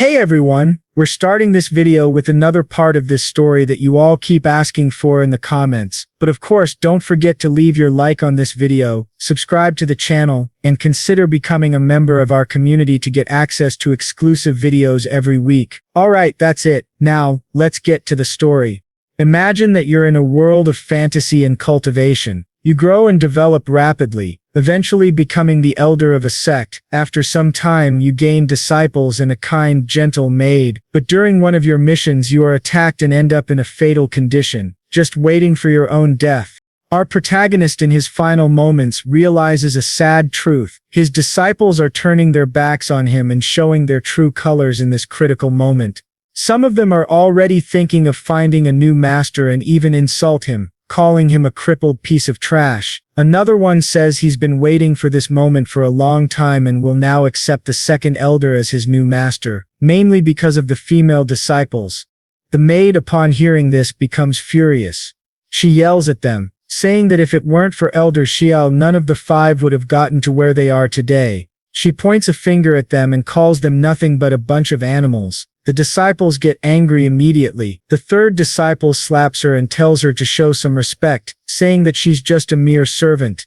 Hey everyone, we're starting this video with another part of this story that you all keep asking for in the comments. But of course, don't forget to leave your like on this video, subscribe to the channel, and consider becoming a member of our community to get access to exclusive videos every week. Alright, that's it. Now, let's get to the story. Imagine that you're in a world of fantasy and cultivation. You grow and develop rapidly, eventually becoming the elder of a sect. After some time, you gain disciples and a kind, gentle maid. But during one of your missions, you are attacked and end up in a fatal condition, just waiting for your own death. Our protagonist in his final moments realizes a sad truth. His disciples are turning their backs on him and showing their true colors in this critical moment. Some of them are already thinking of finding a new master and even insult him, calling him a crippled piece of trash. Another one says he's been waiting for this moment for a long time and will now accept the second elder as his new master, mainly because of the female disciples. The maid, upon hearing this, becomes furious. She yells at them, saying that if it weren't for Elder Xiao, none of the five would have gotten to where they are today. She points a finger at them and calls them nothing but a bunch of animals. The disciples get angry immediately. The third disciple slaps her and tells her to show some respect, saying that she's just a mere servant.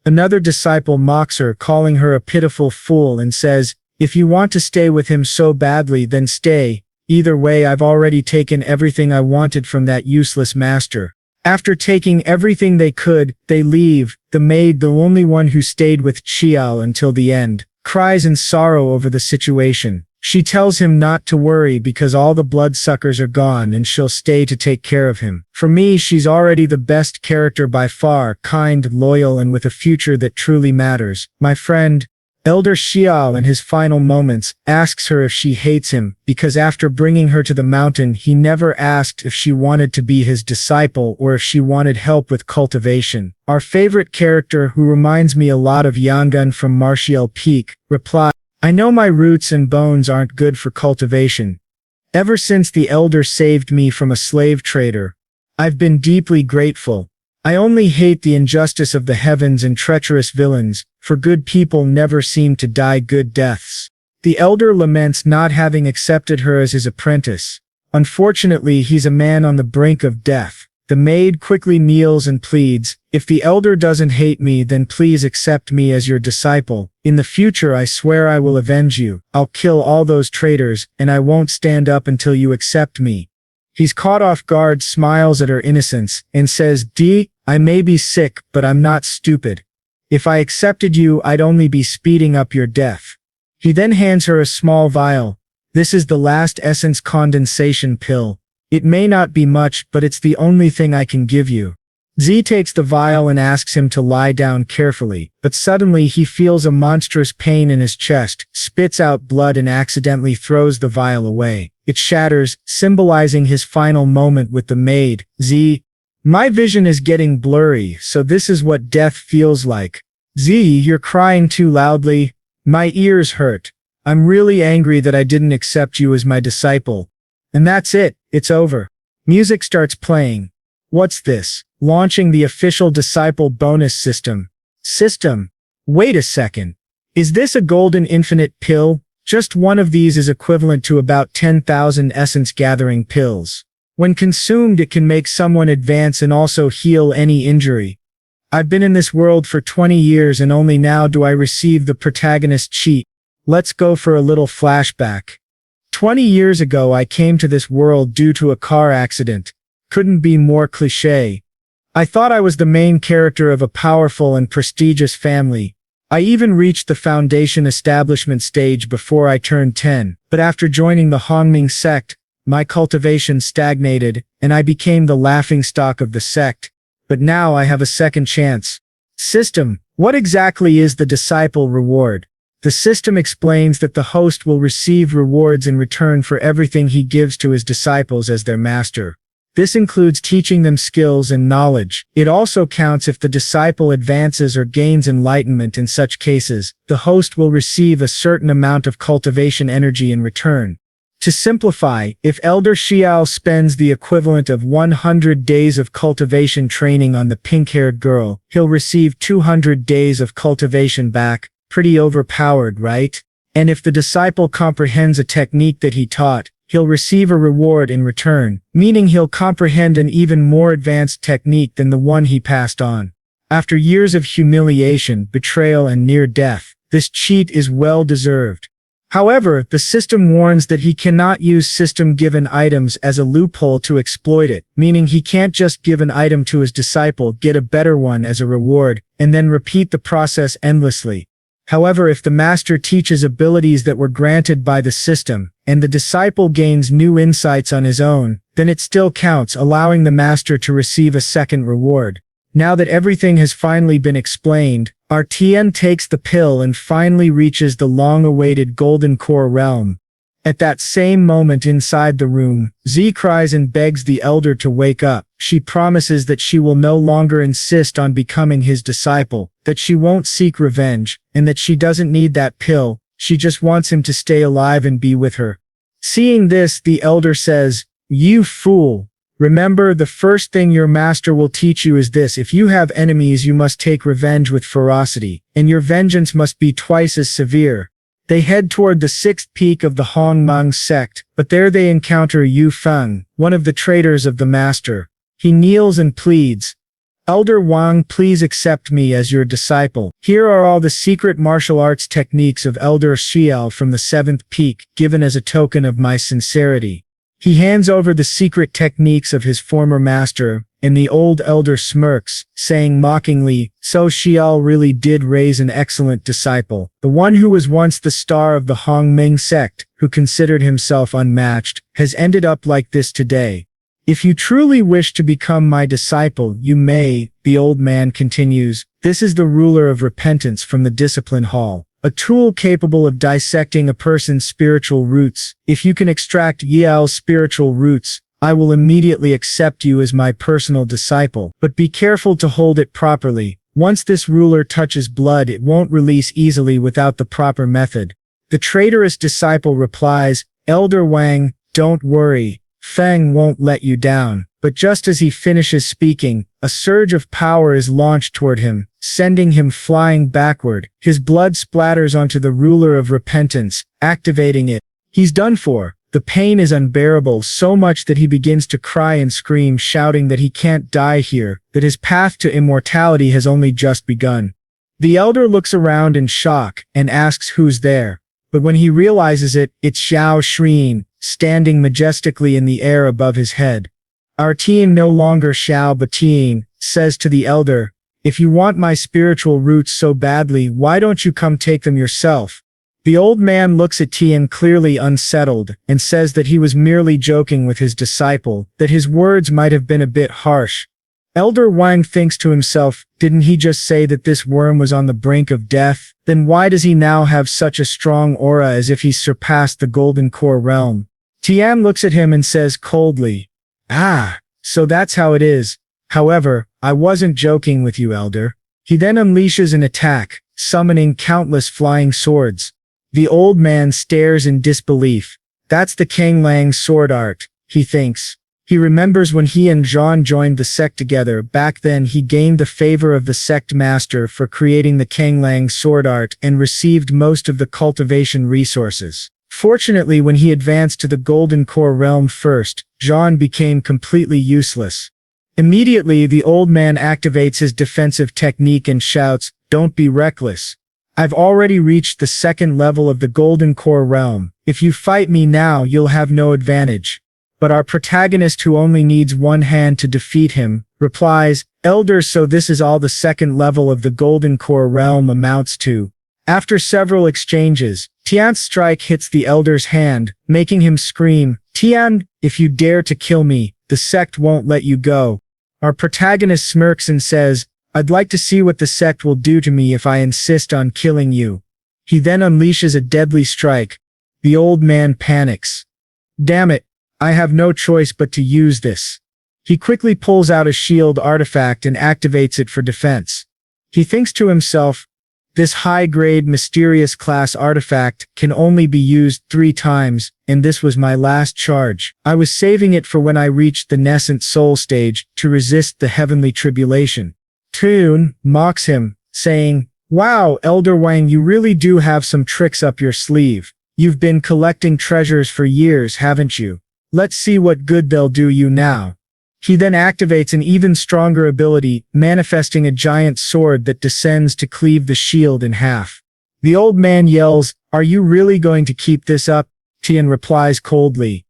Another disciple mocks her, calling her a pitiful fool, and says, "If you want to stay with him so badly, then stay. Either way, I've already taken everything I wanted from that useless master." After taking everything they could, they leave. The maid, the only one who stayed with Xiao until the end, cries in sorrow over the situation. She tells him not to worry because all the bloodsuckers are gone and she'll stay to take care of him. For me, she's already the best character by far, kind, loyal, and with a future that truly matters. My friend, Elder Xiao, in his final moments, asks her if she hates him, because after bringing her to the mountain, he never asked if she wanted to be his disciple or if she wanted help with cultivation. Our favorite character, who reminds me a lot of Yangun from Martial Peak, replied, "I know my roots and bones aren't good for cultivation. Ever since the elder saved me from a slave trader, I've been deeply grateful. I only hate the injustice of the heavens and treacherous villains, for good people never seem to die good deaths." The elder laments not having accepted her as his apprentice. Unfortunately, he's a man on the brink of death. The maid quickly kneels and pleads, "If the elder doesn't hate me, then please accept me as your disciple. In the future, I swear I will avenge you. I'll kill all those traitors, and I won't stand up until you accept me." He's caught off guard, smiles at her innocence, and says, "I may be sick, but I'm not stupid. If I accepted you, I'd only be speeding up your death." He then hands her a small vial. "This is the last essence condensation pill. It may not be much, but it's the only thing I can give you." Z takes the vial and asks him to lie down carefully, but suddenly he feels a monstrous pain in his chest, spits out blood, and accidentally throws the vial away. It shatters, symbolizing his final moment with the maid. Z, "My vision is getting blurry, so this is what death feels like." Z, "You're crying too loudly. My ears hurt. I'm really angry that I didn't accept you as my disciple." And that's it, it's over. Music starts playing. What's this? Launching the official disciple bonus system. Wait a second. Is this a golden infinite pill? Just one of these is equivalent to about 10,000 essence gathering pills. When consumed, it can make someone advance and also heal any injury. I've been in this world for 20 years and only now do I receive the protagonist cheat. Let's go for a little flashback. 20 years ago, I came to this world due to a car accident. Couldn't be more cliché. I thought I was the main character of a powerful and prestigious family. I even reached the foundation establishment stage before I turned 10, but after joining the Hongming sect, my cultivation stagnated, and I became the laughingstock of the sect. But now I have a second chance. System. What exactly is the disciple reward? The system explains that the host will receive rewards in return for everything he gives to his disciples as their master. This includes teaching them skills and knowledge. It also counts if the disciple advances or gains enlightenment. In such cases, the host will receive a certain amount of cultivation energy in return. To simplify, if Elder Xiao spends the equivalent of 100 days of cultivation training on the pink-haired girl, he'll receive 200 days of cultivation back. Pretty overpowered, right? and if the disciple comprehends a technique that he taught, he'll receive a reward in return, meaning he'll comprehend an even more advanced technique than the one he passed on. After years of humiliation, betrayal, and near death, this cheat is well deserved. However, the system warns that he cannot use system-given items as a loophole to exploit it, meaning he can't just give an item to his disciple, get a better one as a reward, and then repeat the process endlessly. However, if the master teaches abilities that were granted by the system, and the disciple gains new insights on his own, then it still counts, allowing the master to receive a second reward. Now that everything has finally been explained, our Tien takes the pill and finally reaches the long-awaited Golden Core realm. At that same moment inside the room, Z cries and begs the elder to wake up. She promises that she will no longer insist on becoming his disciple, that she won't seek revenge, and that she doesn't need that pill, she just wants him to stay alive and be with her. Seeing this, the elder says, "You fool! Remember, the first thing your master will teach you is this: if you have enemies, you must take revenge with ferocity, and your vengeance must be twice as severe." They head toward the 6th peak of the Hongmeng sect, but there they encounter Yu Feng, one of the traitors of the master. He kneels and pleads, "Elder Wang, please accept me as your disciple. Here are all the secret martial arts techniques of Elder Xiao from the 7th peak, given as a token of my sincerity." He hands over the secret techniques of his former master, and the old elder smirks, saying mockingly, "So Xiao really did raise an excellent disciple. The one who was once the star of the Hongmeng sect, who considered himself unmatched, has ended up like this today. If you truly wish to become my disciple, you may," the old man continues. "This is the ruler of repentance from the discipline hall. A tool capable of dissecting a person's spiritual roots. If you can extract Yiao's spiritual roots, I will immediately accept you as my personal disciple. But be careful to hold it properly. Once this ruler touches blood, it won't release easily without the proper method." The traitorous disciple replies, "Elder Wang, don't worry. Feng won't let you down." But just as he finishes speaking, a surge of power is launched toward him, sending him flying backward. His blood splatters onto the ruler of repentance, activating it. He's done for. The pain is unbearable, so much that he begins to cry and scream, shouting that he can't die here, that his path to immortality has only just begun. The elder looks around in shock and asks who's there. But when he realizes it, it's Xiao Shreen, standing majestically in the air above his head. Our Tien, no longer Xiao but Tien, says to the elder, "If you want my spiritual roots so badly, why don't you come take them yourself?" The old man looks at Tien, clearly unsettled, and says that he was merely joking with his disciple, that his words might have been a bit harsh. Elder Wang thinks to himself, didn't he just say that this worm was on the brink of death? Then why does he now have such a strong aura, as if he's surpassed the Golden Core realm? Tien looks at him and says coldly, "Ah, so that's how it is. However, I wasn't joking with you, elder." He then unleashes an attack, summoning countless flying swords. The old man stares in disbelief. That's the Kanglang sword art, he thinks. He remembers when he and Zhan joined the sect together. Back then he gained the favor of the sect master for creating the Kanglang sword art and received most of the cultivation resources. Fortunately, when he advanced to the Golden Core realm first, Zhan became completely useless. Immediately, the old man activates his defensive technique and shouts, "Don't be reckless. I've already reached the 2nd level of the Golden Core realm. If you fight me now, you'll have no advantage." But our protagonist, who only needs one hand to defeat him, replies, "Elder, so this is all the 2nd level of the Golden Core realm amounts to." After several exchanges, Tian's strike hits the elder's hand, making him scream, "Tian, if you dare to kill me, the sect won't let you go." Our protagonist smirks and says, "I'd like to see what the sect will do to me if I insist on killing you." He then unleashes a deadly strike. The old man panics. "Damn it, I have no choice but to use this." He quickly pulls out a shield artifact and activates it for defense. He thinks to himself, this high-grade mysterious class artifact can only be used 3 times, and this was my last charge. I was saving it for when I reached the nascent soul stage, to resist the heavenly tribulation. Toon mocks him, saying, Wow, Elder Wang, you really do have some tricks up your sleeve. You've been collecting treasures for years, haven't you? Let's see what good they'll do you now. He then activates an even stronger ability, manifesting a giant sword that descends to cleave the shield in half. The old man yells, "Are you really going to keep this up?" Tian replies coldly,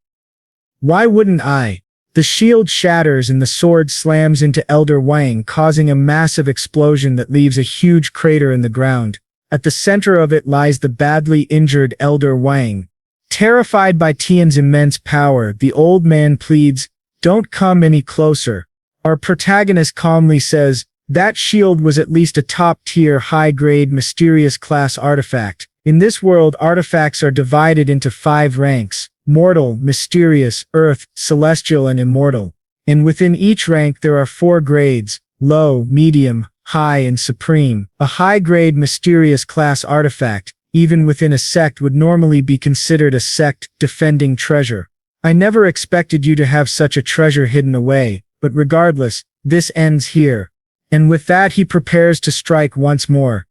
"Why wouldn't I?" The shield shatters and the sword slams into Elder Wang, causing a massive explosion that leaves a huge crater in the ground. At the center of it lies the badly injured Elder Wang. Terrified by Tian's immense power, the old man pleads, "Don't come any closer." Our protagonist calmly says, "That shield was at least a top-tier, high-grade, mysterious class artifact. In this world, artifacts are divided into 5 ranks: mortal, mysterious, earth, celestial, and immortal. And within each rank there are 4 grades: low, medium, high, and supreme. A high-grade mysterious class artifact, even within a sect, would normally be considered a sect defending treasure. I never expected you to have such a treasure hidden away, but regardless, this ends here." And with that he prepares to strike once more.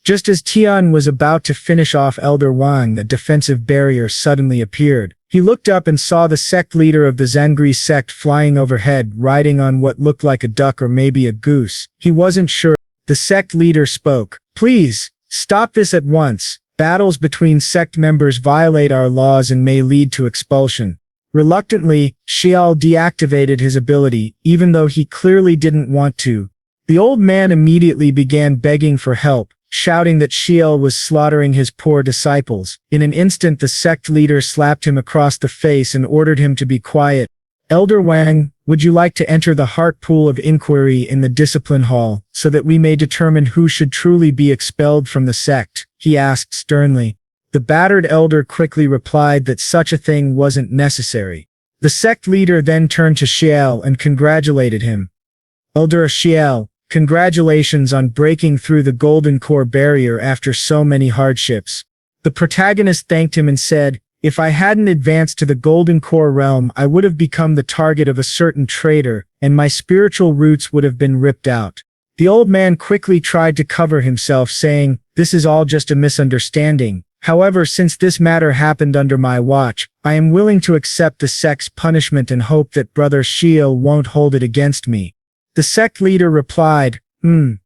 Just as Tian was about to finish off Elder Wang, a defensive barrier suddenly appeared. He looked up and saw the sect leader of the Zangri sect flying overhead, riding on what looked like a duck or maybe a goose. He wasn't sure. The sect leader spoke, "Please, stop this at once. Battles between sect members violate our laws and may lead to expulsion." Reluctantly, Xiao deactivated his ability, even though he clearly didn't want to. The old man immediately began begging for help, shouting that Xiao was slaughtering his poor disciples. In an instant the sect leader slapped him across the face and ordered him to be quiet. "Elder Wang, would you like to enter the heart pool of inquiry in the discipline hall, so that we may determine who should truly be expelled from the sect?" he asked sternly. The battered elder quickly replied that such a thing wasn't necessary. The sect leader then turned to Xiao and congratulated him. "Elder Xiao, congratulations on breaking through the golden core barrier after so many hardships." The protagonist thanked him and said, "If I hadn't advanced to the golden core realm, I would have become the target of a certain traitor, and my spiritual roots would have been ripped out." The old man quickly tried to cover himself, saying, "This is all just a misunderstanding. However, since this matter happened under my watch, I am willing to accept the sect's punishment and hope that Brother Shio won't hold it against me." The sect leader replied, In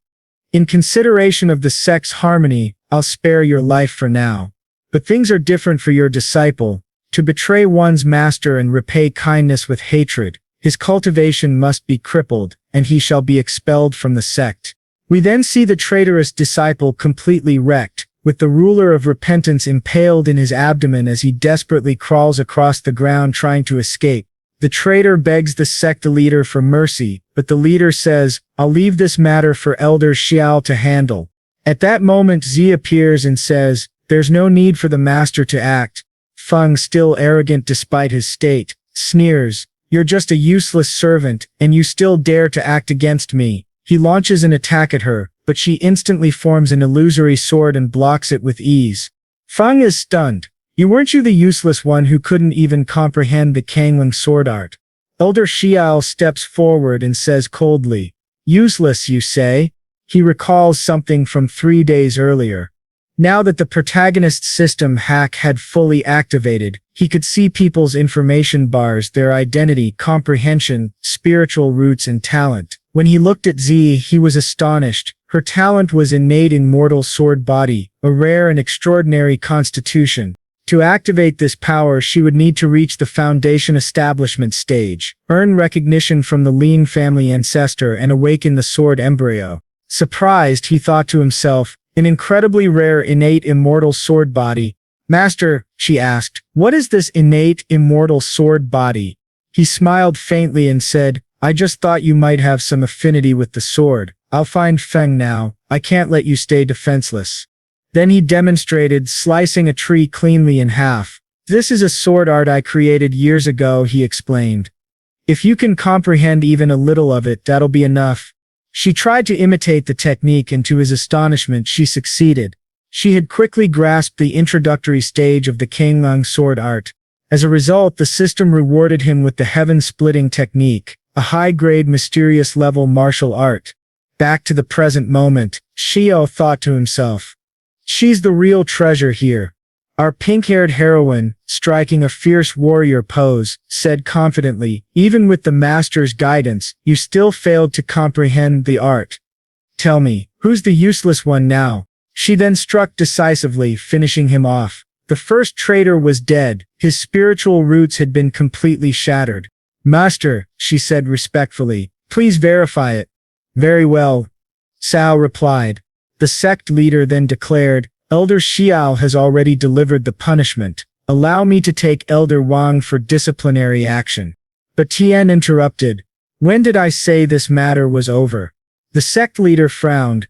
consideration of the sect's harmony, I'll spare your life for now. But things are different for your disciple. To betray one's master and repay kindness with hatred, his cultivation must be crippled, and he shall be expelled from the sect." We then see the traitorous disciple completely wrecked, with the ruler of repentance impaled in his abdomen as he desperately crawls across the ground trying to escape. The traitor begs the sect leader for mercy, but the leader says, "I'll leave this matter for Elder Xiao to handle." At that moment Z appears and says, "There's no need for the master to act." Feng, still arrogant despite his state, sneers, "You're just a useless servant, and you still dare to act against me." He launches an attack at her, but she instantly forms an illusory sword and blocks it with ease. Feng is stunned. Weren't you the useless one who couldn't even comprehend the Kangling sword art?" Elder Xiao steps forward and says coldly, "Useless, you say?" He recalls something from 3 days earlier. Now that the protagonist's system hack had fully activated, he could see people's information bars, their identity, comprehension, spiritual roots, and talent. When he looked at Z, he was astonished. Her talent was innate immortal sword body, a rare and extraordinary constitution. To activate this power, she would need to reach the foundation establishment stage, earn recognition from the Lin family ancestor, and awaken the sword embryo. Surprised, he thought to himself, "An incredibly rare innate immortal sword body." "Master," she asked, "what is this innate immortal sword body?" He smiled faintly and said, "I just thought you might have some affinity with the sword. I'll find Feng now. I can't let you stay defenseless." Then he demonstrated slicing a tree cleanly in half. "This is a sword art I created years ago," he explained. "If you can comprehend even a little of it, that'll be enough." She tried to imitate the technique, and to his astonishment she succeeded. She had quickly grasped the introductory stage of the Kanglang sword art. As a result, the system rewarded him with the heaven-splitting technique, a high-grade mysterious level martial art. back to the present moment, Xiao thought to himself. She's the real treasure here. Our pink-haired heroine, striking a fierce warrior pose, said confidently, even with the master's guidance, you still failed to comprehend the art. Tell me, who's the useless one now? She then struck decisively, finishing him off. The first traitor was dead, his spiritual roots had been completely shattered. Master, she said respectfully, please verify it. Very well, Cao replied. The sect leader then declared, Elder Xiao has already delivered the punishment. Allow me to take Elder Wang for disciplinary action. But Tian interrupted. When did I say this matter was over? The sect leader frowned.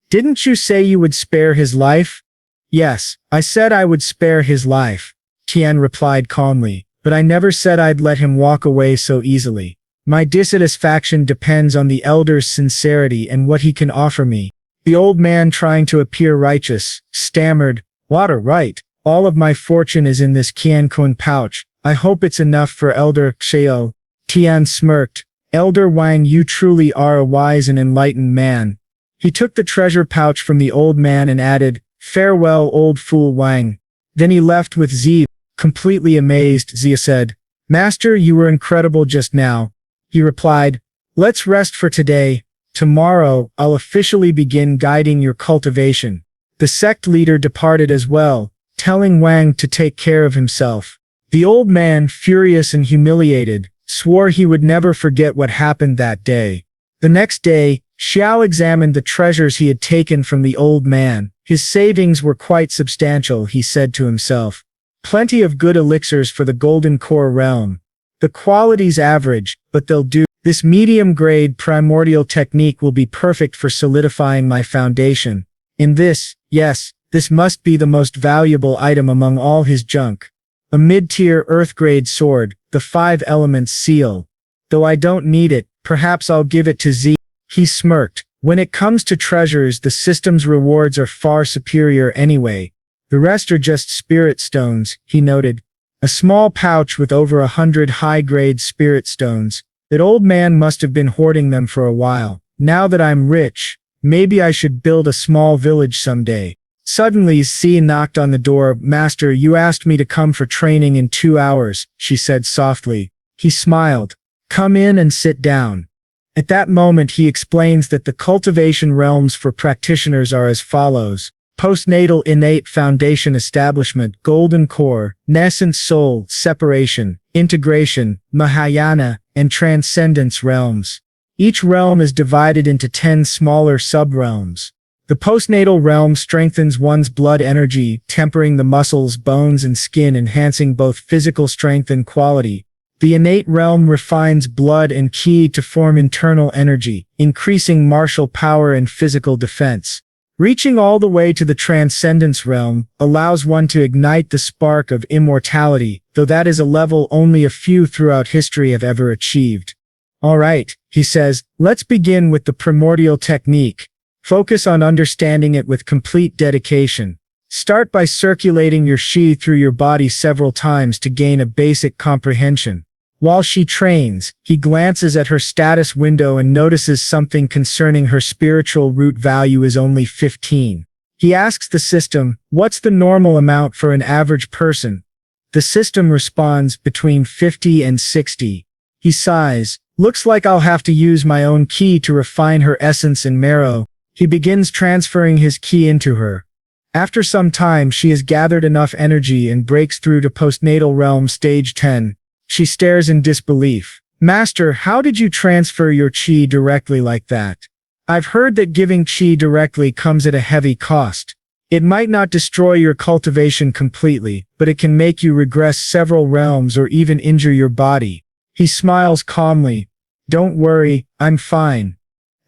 Didn't you say you would spare his life? Yes, I said I would spare his life, Tian replied calmly, but I never said I'd let him walk away so easily. My dissatisfaction depends on the elder's sincerity and what he can offer me. The old man, trying to appear righteous, stammered, Water, right. All of my fortune is in this Qiankun pouch. I hope it's enough for Elder Xiao. Tian smirked. Elder Wang, you truly are a wise and enlightened man. He took the treasure pouch from the old man and added, Farewell, old fool Wang. Then he left with Zia. Completely amazed, Zia said, Master, you were incredible just now. He replied, Let's rest for today. Tomorrow, I'll officially begin guiding your cultivation. The sect leader departed as well, telling Wang to take care of himself. The old man, furious and humiliated, swore he would never forget what happened that day. The next day, Xiao examined the treasures he had taken from the old man. His savings were quite substantial, he said to himself. Plenty of good elixirs for the Golden Core realm. The quality's average, but they'll do. This medium-grade primordial technique will be perfect for solidifying my foundation. In this, yes, this must be the most valuable item among all his junk. A mid-tier earth-grade sword, the 5 elements seal. Though I don't need it, perhaps I'll give it to Z. He smirked. When it comes to treasures, the system's rewards are far superior anyway. The rest are just spirit stones, he noted. A small pouch with over 100 high-grade spirit stones. That old man must have been hoarding them for a while. Now that I'm rich, maybe I should build a small village someday. Suddenly, C knocked on the door. Master, you asked me to come for training in 2 hours, she said softly. He smiled. Come in and sit down. At that moment, he explains that the cultivation realms for practitioners are as follows. Postnatal innate foundation establishment, golden core, nascent soul, separation, integration, Mahayana, and transcendence realms. Each realm is divided into 10 smaller sub-realms. The postnatal realm strengthens one's blood energy, tempering the muscles, bones, and skin, enhancing both physical strength and quality. The innate realm refines blood and ki to form internal energy, increasing martial power and physical defense. Reaching all the way to the transcendence realm allows one to ignite the spark of immortality, though that is a level only a few throughout history have ever achieved. All right, he says, let's begin with the primordial technique. Focus on understanding it with complete dedication. Start by circulating your qi through your body several times to gain a basic comprehension. While she trains, he glances at her status window and notices something concerning her spiritual root value is only 15. He asks the system, what's the normal amount for an average person? The system responds, between 50 and 60. He sighs, looks like I'll have to use my own ki to refine her essence and marrow. He begins transferring his ki into her. After some time, she has gathered enough energy and breaks through to postnatal realm stage 10. She stares in disbelief. Master, how did you transfer your qi directly like that? I've heard that giving qi directly comes at a heavy cost. It might not destroy your cultivation completely, but it can make you regress several realms or even injure your body. He smiles calmly. Don't worry, I'm fine.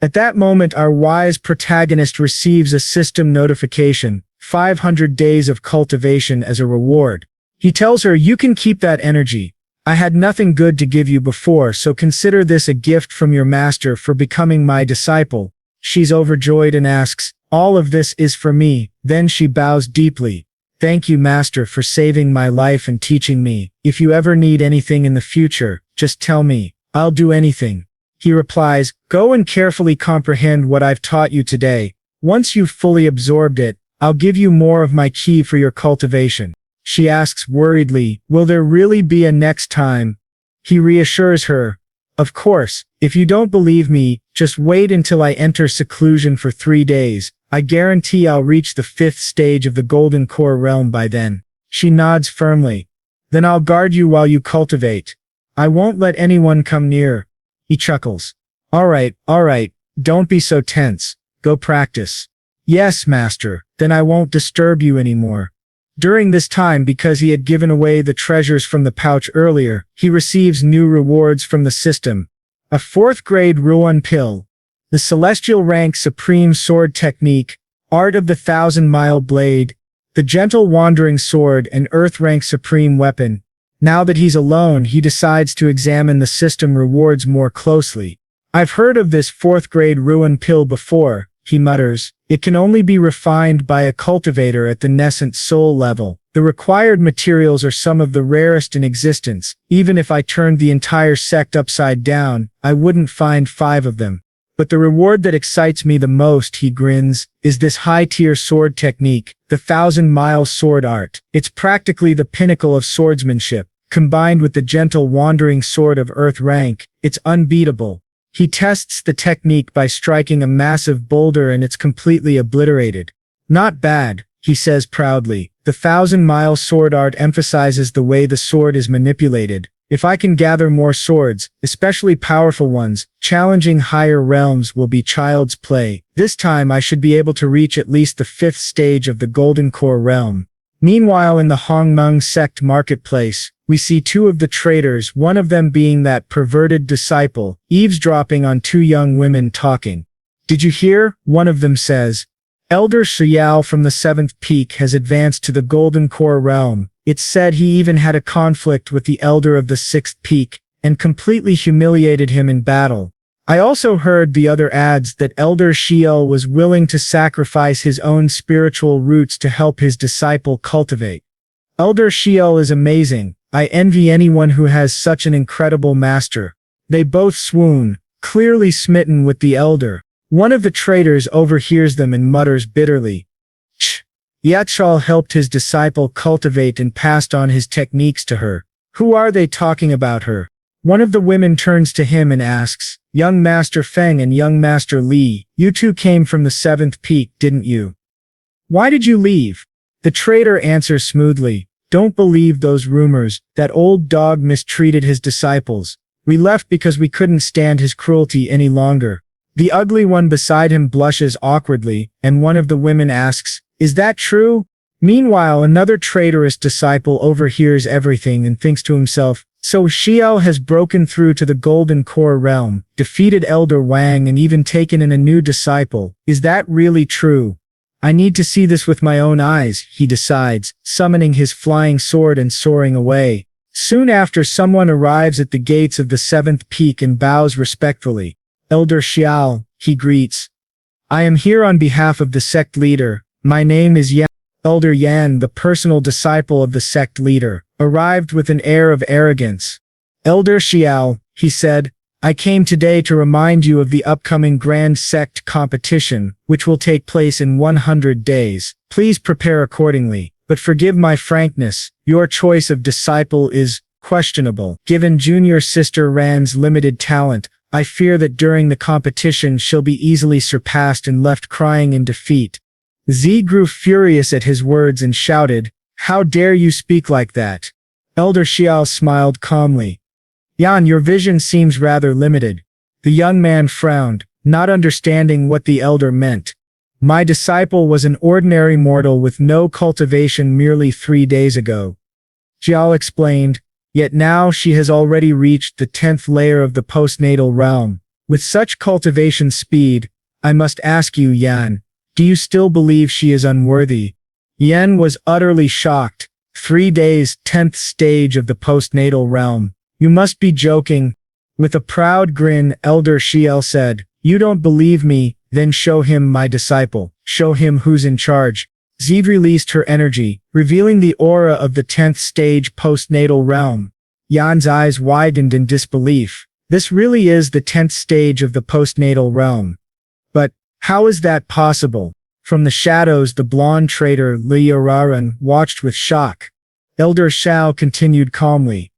At that moment, our wise protagonist receives a system notification, 500 days of cultivation as a reward. He tells her, you can keep that energy. I had nothing good to give you before, so consider this a gift from your master for becoming my disciple. She's overjoyed and asks, all of this is for me. Then she bows deeply. Thank you, master, for saving my life and teaching me. If you ever need anything in the future, just tell me. I'll do anything. He replies, "Go and carefully comprehend what I've taught you today. Once you've fully absorbed it, I'll give you more of my key for your cultivation." She asks worriedly, "Will there really be a next time?" He reassures her, "Of course, if you don't believe me, just wait until I enter seclusion for 3 days. I guarantee I'll reach the 5th stage of the Golden Core realm by then." She nods firmly. "Then I'll guard you while you cultivate. I won't let anyone come near." He chuckles. All right, don't be so tense. Go practice." "Yes, master, then I won't disturb you anymore." During this time, because he had given away the treasures from the pouch earlier, he receives new rewards from the system. A 4th grade Ruan pill. The celestial rank supreme sword technique, art of the 1,000-mile blade, the gentle wandering sword, and earth rank supreme weapon. Now that he's alone, he decides to examine the system rewards more closely. "I've heard of this 4th grade Ruan pill before," he mutters. "It can only be refined by a cultivator at the nascent soul level. The required materials are some of the rarest in existence. Even if I turned the entire sect upside down, I wouldn't find 5 of them. But the reward that excites me the most," he grins, "is this high-tier sword technique, the 1,000-mile sword art. It's practically the pinnacle of swordsmanship. Combined with the gentle wandering sword of earth rank, it's unbeatable." He tests the technique by striking a massive boulder and it's completely obliterated. "Not bad," he says proudly. "The 1,000-mile sword art emphasizes the way the sword is manipulated. If I can gather more swords, especially powerful ones, challenging higher realms will be child's play. This time I should be able to reach at least the 5th stage of the Golden Core realm." Meanwhile, in the Hongmeng sect marketplace, we see 2 of the traitors, one of them being that perverted disciple, eavesdropping on 2 young women talking. "Did you hear?" one of them says. "Elder Xiao from the 7th peak has advanced to the Golden Core realm. It's said he even had a conflict with the elder of the 6th peak, and completely humiliated him in battle." I also heard, the other adds, that Elder Xiao was willing to sacrifice his own spiritual roots to help his disciple cultivate. "Elder Xiao is amazing. I envy anyone who has such an incredible master." They both swoon, clearly smitten with the elder. One of the traitors overhears them and mutters bitterly, "Ch! Yachal helped his disciple cultivate and passed on his techniques to her. Who are they talking about her?" One of the women turns to him and asks, "Young Master Feng and young Master Li, you 2 came from the 7th peak, didn't you? Why did you leave?" The traitor answers smoothly, "Don't believe those rumors. That old dog mistreated his disciples. We left because we couldn't stand his cruelty any longer." The ugly one beside him blushes awkwardly, and one of the women asks, "Is that true?" Meanwhile, another traitorous disciple overhears everything and thinks to himself, "So Xiao has broken through to the Golden Core realm, defeated Elder Wang and even taken in a new disciple. Is that really true? I need to see this with my own eyes," he decides, summoning his flying sword and soaring away. Soon after, someone arrives at the gates of the 7th peak and bows respectfully. "Elder Xiao," he greets. "I am here on behalf of the sect leader. My name is Yan." Elder Yan, the personal disciple of the sect leader, arrived with an air of arrogance. "Elder Xiao," he said, "I came today to remind you of the upcoming Grand Sect competition, which will take place in 100 days. Please prepare accordingly. But forgive my frankness, your choice of disciple is questionable. Given junior sister Ran's limited talent, I fear that during the competition she'll be easily surpassed and left crying in defeat." Z grew furious at his words and shouted, "How dare you speak like that?" Elder Xiao smiled calmly. "Yan, your vision seems rather limited." The young man frowned, not understanding what the elder meant. "My disciple was an ordinary mortal with no cultivation merely 3 days ago," Xiao explained, "yet now she has already reached the 10th layer of the postnatal realm. With such cultivation speed, I must ask you, Yan, do you still believe she is unworthy?" Yan was utterly shocked. 3 days, 10th stage of the postnatal realm. You must be joking. With a proud grin, Elder Xiao said, "You don't believe me, then show him my disciple. Show him who's in charge." Ziv released her energy, revealing the aura of the 10th stage postnatal realm. Yan's eyes widened in disbelief. This really is the 10th stage of the postnatal realm. But how is that possible? From the shadows, the blonde traitor Liararan watched with shock. Elder Shao continued calmly.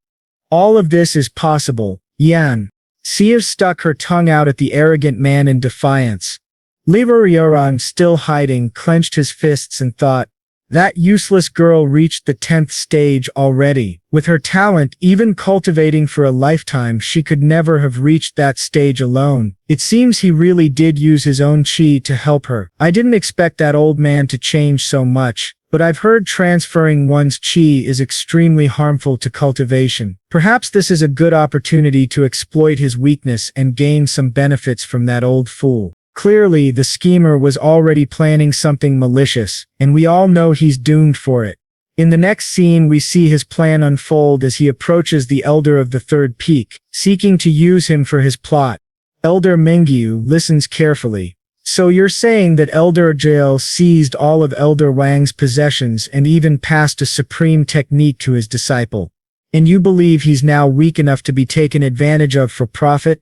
All of this is possible, Yan. Sia stuck her tongue out at the arrogant man in defiance. Liararan, still hiding, clenched his fists and thought, that useless girl reached the 10th stage already. With her talent, even cultivating for a lifetime, she could never have reached that stage alone. It seems he really did use his own chi to help her. I didn't expect that old man to change so much, but I've heard transferring one's chi is extremely harmful to cultivation. Perhaps this is a good opportunity to exploit his weakness and gain some benefits from that old fool. Clearly, the schemer was already planning something malicious, and we all know he's doomed for it. In the next scene, we see his plan unfold as he approaches the Elder of the Third Peak, seeking to use him for his plot. Elder Mengyu listens carefully. So you're saying that Elder Jael seized all of Elder Wang's possessions and even passed a supreme technique to his disciple. And you believe he's now weak enough to be taken advantage of for profit?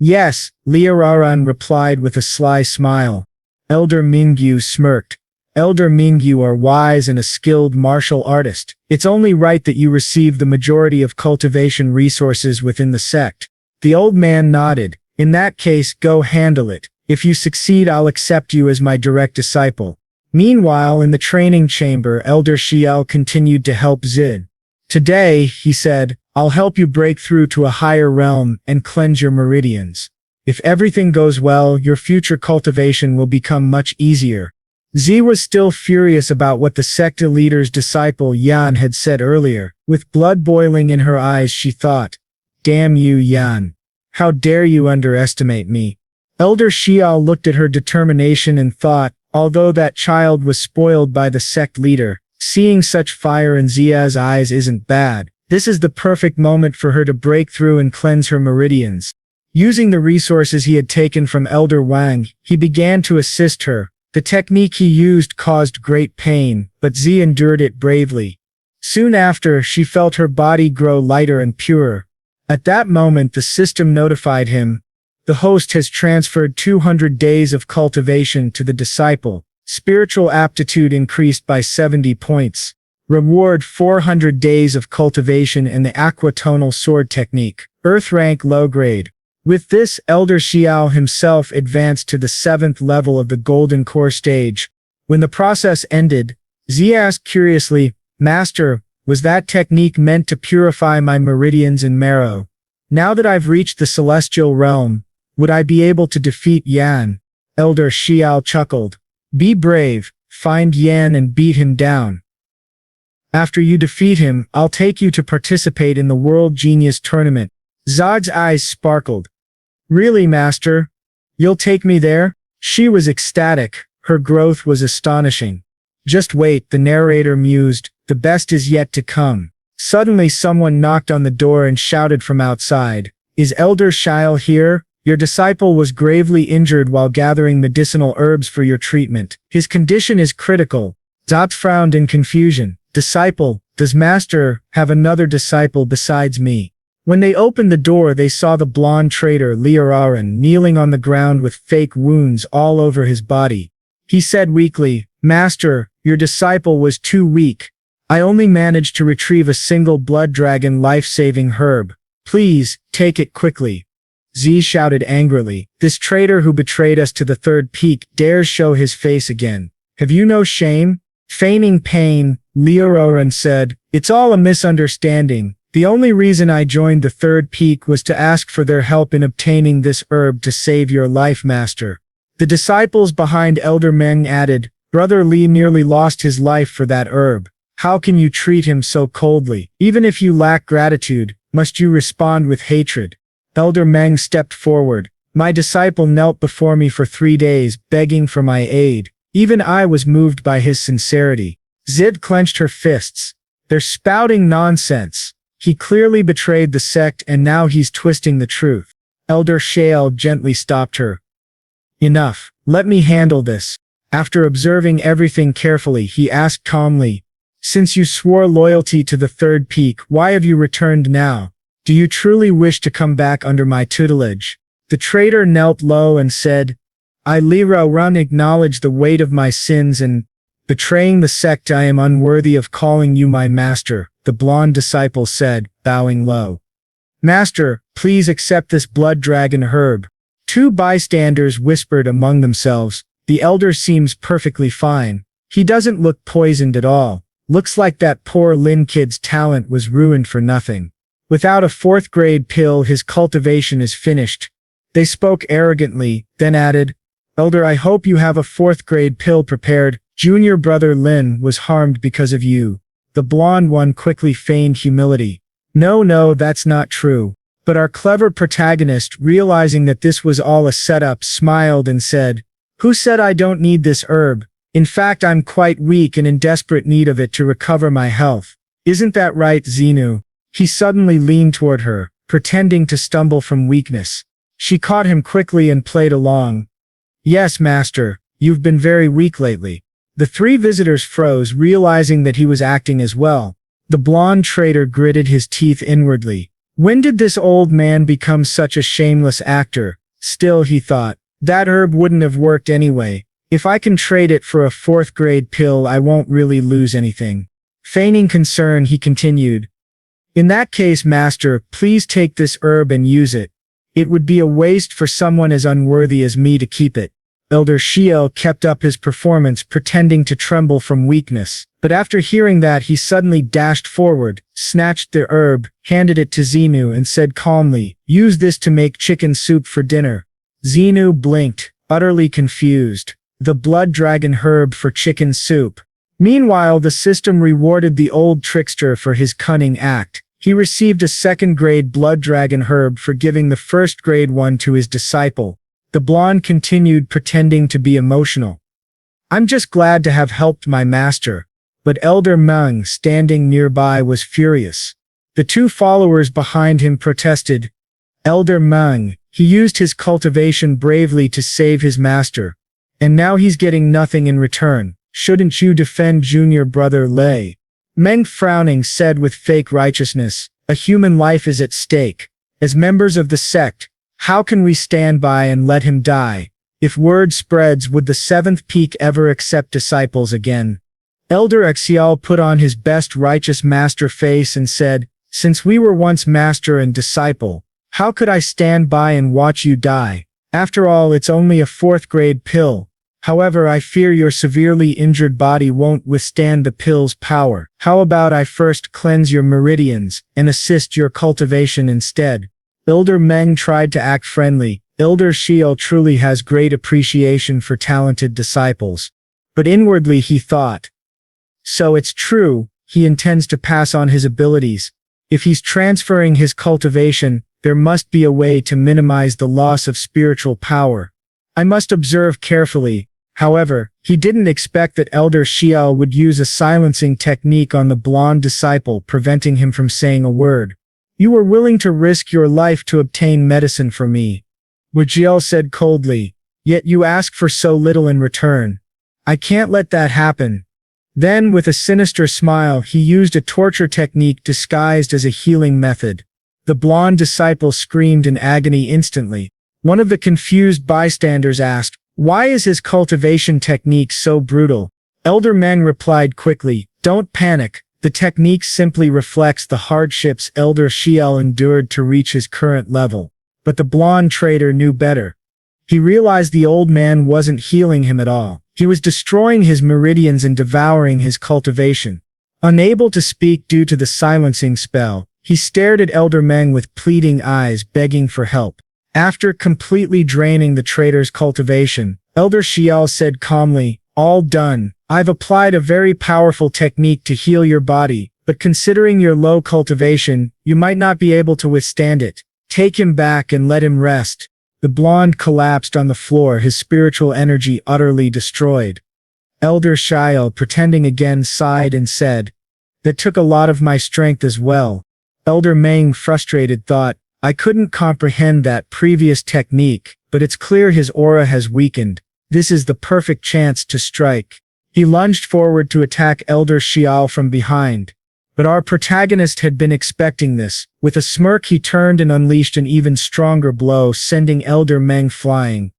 Yes, Liararan replied with a sly smile. Elder Mingyu smirked. Elder Mingyu are wise and a skilled martial artist. It's only right that you receive the majority of cultivation resources within the sect. The old man nodded. In that case, go handle it. If you succeed, I'll accept you as my direct disciple. Meanwhile, in the training chamber, Elder Xiao continued to help Zid. Today, he said, I'll help you break through to a higher realm and cleanse your meridians. If everything goes well, your future cultivation will become much easier. Z was still furious about what the sect leader's disciple Yan had said earlier. With blood boiling in her eyes, she thought, damn you, Yan. How dare you underestimate me? Elder Xiao looked at her determination and thought, although that child was spoiled by the sect leader, seeing such fire in Zia's eyes isn't bad. This is the perfect moment for her to break through and cleanse her meridians. Using the resources he had taken from Elder Wang, he began to assist her. The technique he used caused great pain, but Zi endured it bravely. Soon after, she felt her body grow lighter and purer. At that moment, the system notified him. The host has transferred 200 days of cultivation to the disciple. Spiritual aptitude increased by 70 points. Reward 400 days of cultivation in the aquatonal sword technique. Earth rank low grade. With this, Elder Xiao himself advanced to the 7th level of the Golden Core stage. When the process ended, Zi asked curiously, Master, was that technique meant to purify my meridians and marrow? Now that I've reached the celestial realm, would I be able to defeat Yan? Elder Xiao chuckled. Be brave, find Yan and beat him down. After you defeat him, I'll take you to participate in the World Genius Tournament. Zod's eyes sparkled. Really, Master? You'll take me there? She was ecstatic. Her growth was astonishing. Just wait, the narrator mused, the best is yet to come. Suddenly someone knocked on the door and shouted from outside. Is Elder Xiao here? Your disciple was gravely injured while gathering medicinal herbs for your treatment. His condition is critical. Zod frowned in confusion. Disciple, does Master have another disciple besides me? When they opened the door, they saw the blonde traitor Liararan kneeling on the ground with fake wounds all over his body. He said weakly, Master, your disciple was too weak. I only managed to retrieve a single blood dragon life-saving herb. Please, take it quickly. Z shouted angrily. This traitor who betrayed us to the third peak dares show his face again. Have you no shame? Feigning pain, Liararan said, it's all a misunderstanding. The only reason I joined the third peak was to ask for their help in obtaining this herb to save your life, Master. The disciples behind Elder Meng added, Brother Li nearly lost his life for that herb. How can you treat him so coldly? Even if you lack gratitude, must you respond with hatred? Elder Meng stepped forward. My disciple knelt before me for 3 days, begging for my aid. Even I was moved by his sincerity. Zid clenched her fists. They're spouting nonsense. He clearly betrayed the sect and now he's twisting the truth. Elder Shale gently stopped her. Enough. Let me handle this. After observing everything carefully, he asked calmly, Since you swore loyalty to the third peak, why have you returned now? Do you truly wish to come back under my tutelage? The traitor knelt low and said, I Lira Run acknowledge the weight of my sins and betraying the sect. I am unworthy of calling you my master, the blonde disciple said, bowing low. Master, please accept this blood dragon herb. Two bystanders whispered among themselves. The elder seems perfectly fine. He doesn't look poisoned at all. Looks like that poor Lin kid's talent was ruined for nothing. Without a fourth-grade pill, his cultivation is finished. They spoke arrogantly, then added, Elder, I hope you have a fourth-grade pill prepared. Junior brother Lin was harmed because of you. The blonde one quickly feigned humility. No, that's not true. But our clever protagonist, realizing that this was all a setup, smiled and said, Who said I don't need this herb? In fact, I'm quite weak and in desperate need of it to recover my health. Isn't that right, Xenu? He suddenly leaned toward her, pretending to stumble from weakness. She caught him quickly and played along. Yes, master, you've been very weak lately. The three visitors froze, realizing that he was acting as well. The blonde traitor gritted his teeth inwardly. When did this old man become such a shameless actor? Still, he thought, that herb wouldn't have worked anyway. If I can trade it for a fourth-grade pill, I won't really lose anything. Feigning concern, he continued. In that case, master, please take this herb and use it. It would be a waste for someone as unworthy as me to keep it. Elder Shiel kept up his performance, pretending to tremble from weakness. But after hearing that, he suddenly dashed forward, snatched the herb, handed it to Xenu and said calmly, Use this to make chicken soup for dinner. Xenu blinked, utterly confused. The blood dragon herb for chicken soup. Meanwhile, the system rewarded the old trickster for his cunning act. He received a second-grade blood dragon herb for giving the first-grade one to his disciple. The blonde continued, pretending to be emotional. I'm just glad to have helped my master. But Elder Meng, standing nearby, was furious. The two followers behind him protested. Elder Meng, he used his cultivation bravely to save his master. And now he's getting nothing in return. Shouldn't you defend junior brother Lei? Meng, frowning, said with fake righteousness, a human life is at stake. As members of the sect, how can we stand by and let him die? If word spreads, would the seventh peak ever accept disciples again? Elder Exial put on his best righteous master face and said, Since we were once master and disciple, how could I stand by and watch you die? After all, it's only a fourth-grade pill. However, I fear your severely injured body won't withstand the pill's power. How about I first cleanse your meridians and assist your cultivation instead? Elder Meng tried to act friendly. Elder Shiel truly has great appreciation for talented disciples. But inwardly he thought, so it's true, he intends to pass on his abilities. If he's transferring his cultivation, there must be a way to minimize the loss of spiritual power. I must observe carefully. However, he didn't expect that Elder Shiel would use a silencing technique on the blonde disciple, preventing him from saying a word. You were willing to risk your life to obtain medicine from me, Wajiel said coldly, yet you ask for so little in return. I can't let that happen. Then, with a sinister smile, he used a torture technique disguised as a healing method. The blonde disciple screamed in agony instantly. One of the confused bystanders asked, Why is his cultivation technique so brutal? Elder Meng replied quickly, Don't panic. The technique simply reflects the hardships Elder Shiel endured to reach his current level. But the blonde traitor knew better. He realized the old man wasn't healing him at all. He was destroying his meridians and devouring his cultivation. Unable to speak due to the silencing spell, he stared at Elder Meng with pleading eyes, begging for help. After completely draining the traitor's cultivation, Elder Shiel said calmly, All done. I've applied a very powerful technique to heal your body, but considering your low cultivation, you might not be able to withstand it. Take him back and let him rest. The blonde collapsed on the floor, his spiritual energy utterly destroyed. Elder Shiel, pretending again, sighed and said, That took a lot of my strength as well. Elder Meng, frustrated, thought, I couldn't comprehend that previous technique, but it's clear his aura has weakened. This is the perfect chance to strike. He lunged forward to attack Elder Shiel from behind. But our protagonist had been expecting this. With a smirk he turned and unleashed an even stronger blow, sending Elder Meng flying.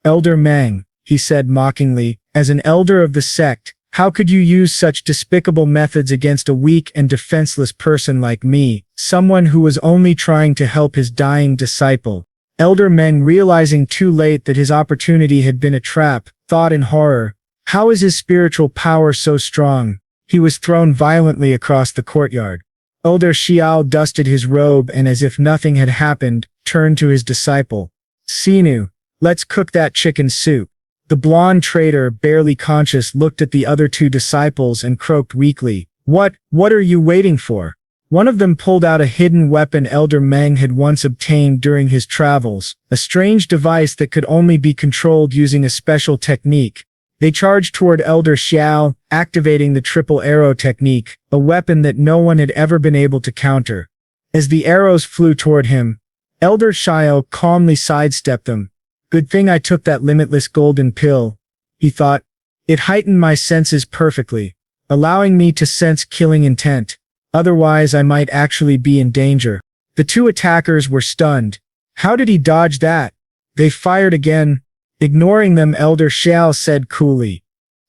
"Elder Meng," he said mockingly, "as an elder of the sect, how could you use such despicable methods against a weak and defenseless person like me, someone who was only trying to help his dying disciple?" Elder Meng, realizing too late that his opportunity had been a trap, thought in horror, "How is his spiritual power so strong?" He was thrown violently across the courtyard. Elder Xiao dusted his robe and, as if nothing had happened, turned to his disciple. "Sinu, let's cook that chicken soup." The blonde traitor, barely conscious, looked at the other two disciples and croaked weakly, What are you waiting for?" One of them pulled out a hidden weapon Elder Meng had once obtained during his travels, a strange device that could only be controlled using a special technique. They charged toward Elder Xiao, activating the triple arrow technique, a weapon that no one had ever been able to counter. As the arrows flew toward him, Elder Xiao calmly sidestepped them. "Good thing I took that limitless golden pill," he thought. "It heightened my senses perfectly, allowing me to sense killing intent. Otherwise I might actually be in danger." The two attackers were stunned. How did he dodge that? They fired again. Ignoring them, Elder Xiao said coolly,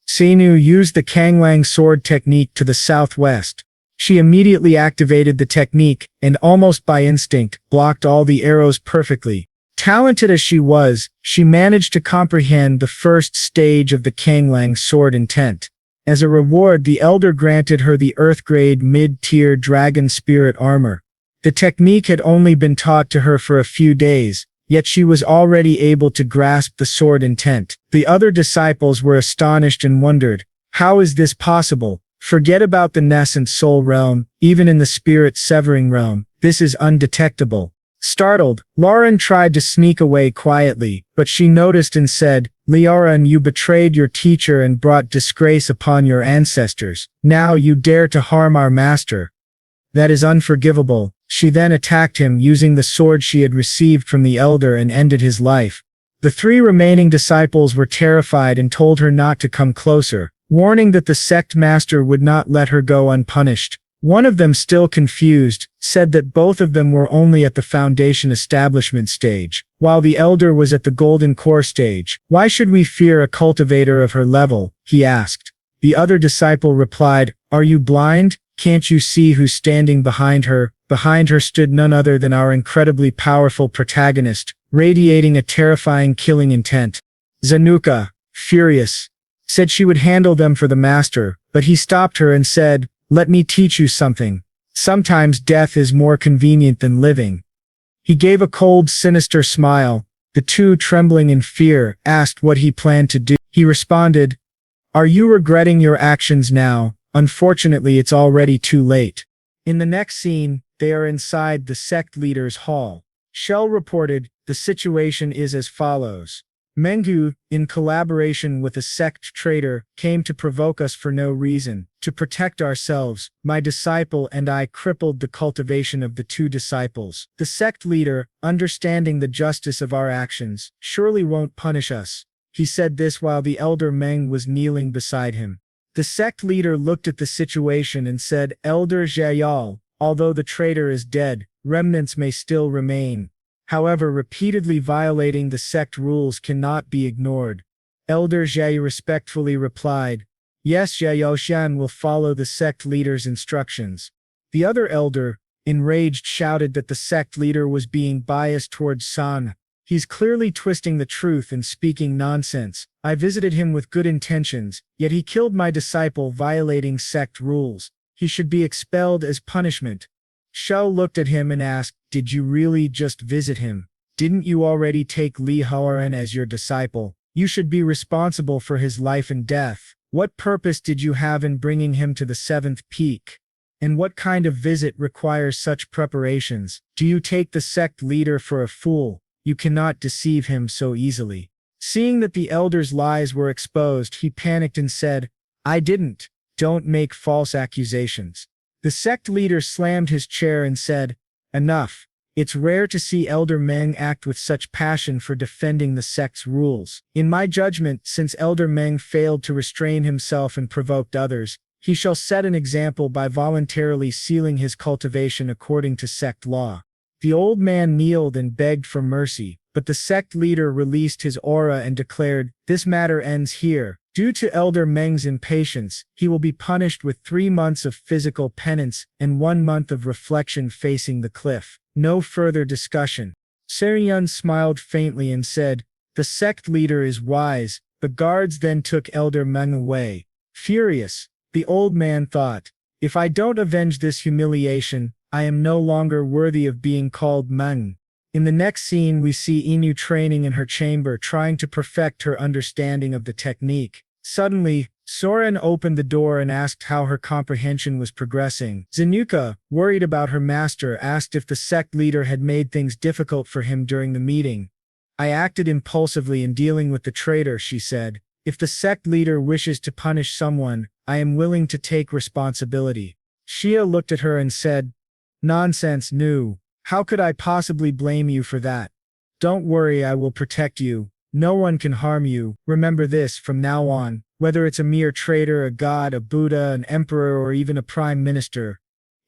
"Sinu, use the Kanglang sword technique to the southwest." She immediately activated the technique and, almost by instinct, blocked all the arrows perfectly. Talented as she was, she managed to comprehend the first stage of the Kanglang sword intent. As a reward, the Elder granted her the Earth-grade mid-tier Dragon Spirit armor. The technique had only been taught to her for a few days, yet she was already able to grasp the sword intent. The other disciples were astonished and wondered, "How is this possible? Forget about the nascent soul realm, even in the spirit-severing realm, this is undetectable." Startled, Lauren tried to sneak away quietly, but she noticed and said, "Liaran, you betrayed your teacher and brought disgrace upon your ancestors. Now you dare to harm our master. That is unforgivable." She then attacked him using the sword she had received from the Elder and ended his life. The three remaining disciples were terrified and told her not to come closer, warning that the sect master would not let her go unpunished. One of them, still confused, said that both of them were only at the foundation establishment stage, while the Elder was at the golden core stage. "Why should we fear a cultivator of her level?" he asked. The other disciple replied, "Are you blind? Can't you see who's standing behind her?" Behind her stood none other than our incredibly powerful protagonist, radiating a terrifying killing intent. Zanuka, furious, said she would handle them for the master, but he stopped her and said, "Let me teach you something. Sometimes death is more convenient than living." He gave a cold, sinister smile. The two, trembling in fear, asked what he planned to do. He responded, "Are you regretting your actions now? Unfortunately, it's already too late." In the next scene, they are inside the sect leader's hall. Shell reported, "The situation is as follows. Mengu, in collaboration with a sect traitor, came to provoke us for no reason. To protect ourselves, my disciple and I crippled the cultivation of the two disciples. The sect leader, understanding the justice of our actions, surely won't punish us." He said this while the Elder Meng was kneeling beside him. The sect leader looked at the situation and said, "Elder Zhayal, although the traitor is dead, remnants may still remain. However, repeatedly violating the sect rules cannot be ignored." Elder Zhay respectfully replied, "Yes, Zhayoshan will follow the sect leader's instructions." The other elder, enraged, shouted that the sect leader was being biased towards San. "He's clearly twisting the truth and speaking nonsense. I visited him with good intentions, yet he killed my disciple, violating sect rules. He should be expelled as punishment." Shao looked at him and asked, "Did you really just visit him? Didn't you already take Li Haoran as your disciple? You should be responsible for his life and death. What purpose did you have in bringing him to the seventh peak? And what kind of visit requires such preparations? Do you take the sect leader for a fool? You cannot deceive him so easily." Seeing that the elder's lies were exposed, he panicked and said, "I didn't. Don't make false accusations." The sect leader slammed his chair and said, "Enough. It's rare to see Elder Meng act with such passion for defending the sect's rules. In my judgment, since Elder Meng failed to restrain himself and provoked others, He shall set an example by voluntarily sealing his cultivation according to sect law. The old man kneeled and begged for mercy, but the sect leader released his aura and declared, "This matter ends here. Due to Elder Meng's impatience, he will be punished with 3 months of physical penance and 1 month of reflection facing the cliff. No further discussion." Seryun smiled faintly and said, "The sect leader is wise." The guards then took Elder Meng away. Furious, the old man thought, "If I don't avenge this humiliation, I am no longer worthy of being called Meng." In the next scene we see Inu training in her chamber trying to perfect her understanding of the technique. Suddenly, Soren opened the door and asked how her comprehension was progressing. Zanuka, worried about her master, asked if the sect leader had made things difficult for him during the meeting. "I acted impulsively in dealing with the traitor," she said. "If the sect leader wishes to punish someone, I am willing to take responsibility." Shia looked at her and said, "Nonsense, Nu. How could I possibly blame you for that? Don't worry, I will protect you. No one can harm you. Remember this from now on, whether it's a mere traitor, a god, a Buddha, an emperor, or even a prime minister.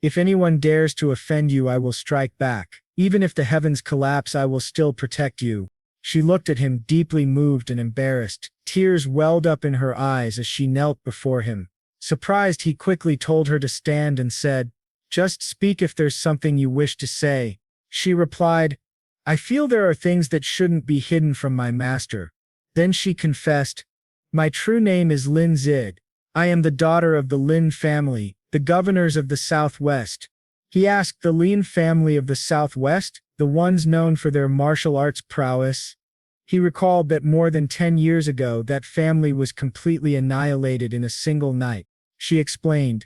If anyone dares to offend you, I will strike back. Even if the heavens collapse, I will still protect you." She looked at him, deeply moved and embarrassed. Tears welled up in her eyes as she knelt before him. Surprised, he quickly told her to stand and said, "Just speak if there's something you wish to say." She replied, "I feel there are things that shouldn't be hidden from my master." Then she confessed, "My true name is Lin Zid. I am the daughter of the Lin family, the governors of the Southwest." He asked, "The Lin family of the Southwest, the ones known for their martial arts prowess?" He recalled that more than 10 years ago that family was completely annihilated in a single night. She explained,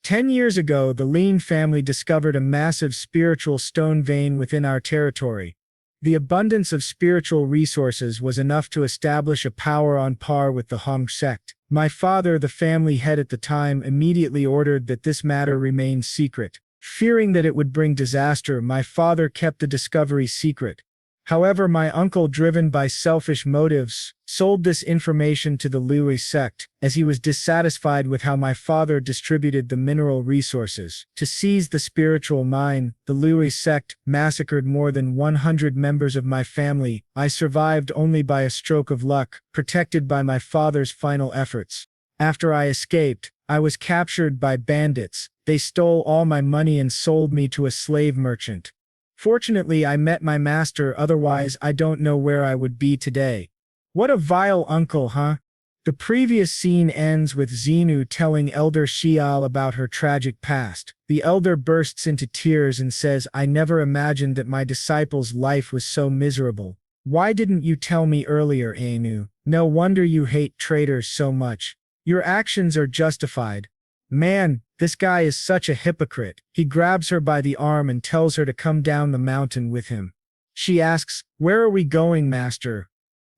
10 years ago, the Lin family discovered a massive spiritual stone vein within our territory. The abundance of spiritual resources was enough to establish a power on par with the Hong sect. My father, the family head at the time, immediately ordered that this matter remain secret. Fearing that it would bring disaster, my father kept the discovery secret. However, my uncle, driven by selfish motives, sold this information to the Liu sect, as he was dissatisfied with how my father distributed the mineral resources. To seize the spiritual mine, the Liu sect massacred more than 100 members of my family. I survived only by a stroke of luck, protected by my father's final efforts. After I escaped, I was captured by bandits. They stole all my money and sold me to a slave merchant. Fortunately, I met my master, otherwise I don't know where I would be today. What a vile uncle, huh? The previous scene ends with Xenu telling Elder Xiao about her tragic past. The elder bursts into tears and says, "I never imagined that my disciple's life was so miserable. Why didn't you tell me earlier, Anu? No wonder you hate traitors so much. Your actions are justified." Man, this guy is such a hypocrite. He grabs her by the arm and tells her to come down the mountain with him. She asks, "Where are we going, master?"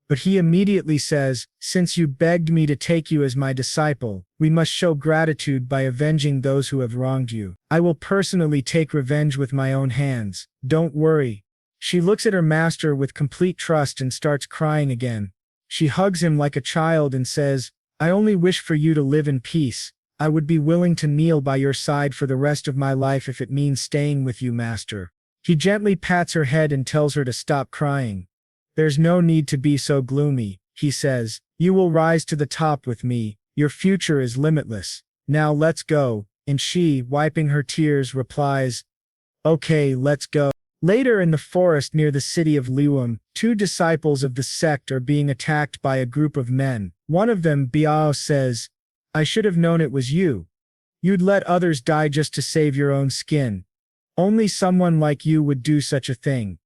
But he immediately says, "Since you begged me to take you as my disciple, we must show gratitude by avenging those who have wronged you. I will personally take revenge with my own hands. Don't worry." She looks at her master with complete trust and starts crying again. She hugs him like a child and says, "I only wish for you to live in peace. I would be willing to kneel by your side for the rest of my life if it means staying with you, master." He gently pats her head and tells her to stop crying. "There's no need to be so gloomy," he says. "You will rise to the top with me. Your future is limitless. Now let's go." And she, wiping her tears, replies, "Okay, let's go." Later in the forest near the city of Liwam, 2 disciples of the sect are being attacked by a group of men. One of them, Biao, says, "I should have known it was you. You'd let others die just to save your own skin. Only someone like you would do such a thing."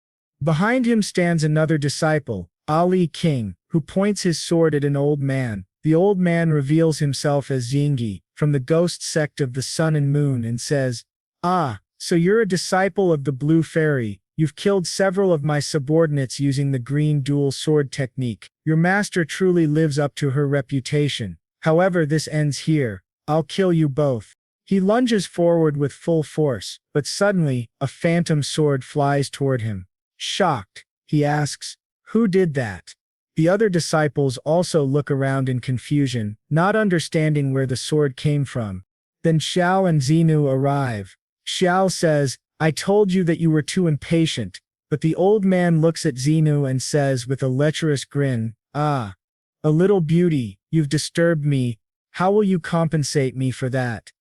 Behind him stands another disciple, Ali King, who points his sword at an old man. The old man reveals himself as Zingi, from the ghost sect of the Sun and Moon, and says, "Ah, so you're a disciple of the Blue Fairy. You've killed several of my subordinates using the green dual sword technique. Your master truly lives up to her reputation. However, this ends here. I'll kill you both." He lunges forward with full force, but suddenly, a phantom sword flies toward him. Shocked, he asks, "Who did that?" The other disciples also look around in confusion, not understanding where the sword came from. Then Xiao and Xinu arrive. Xiao says, I told you that you were too impatient, but the old man looks at Xinu and says with a lecherous grin, Ah, a little beauty, you've disturbed me, how will you compensate me for that?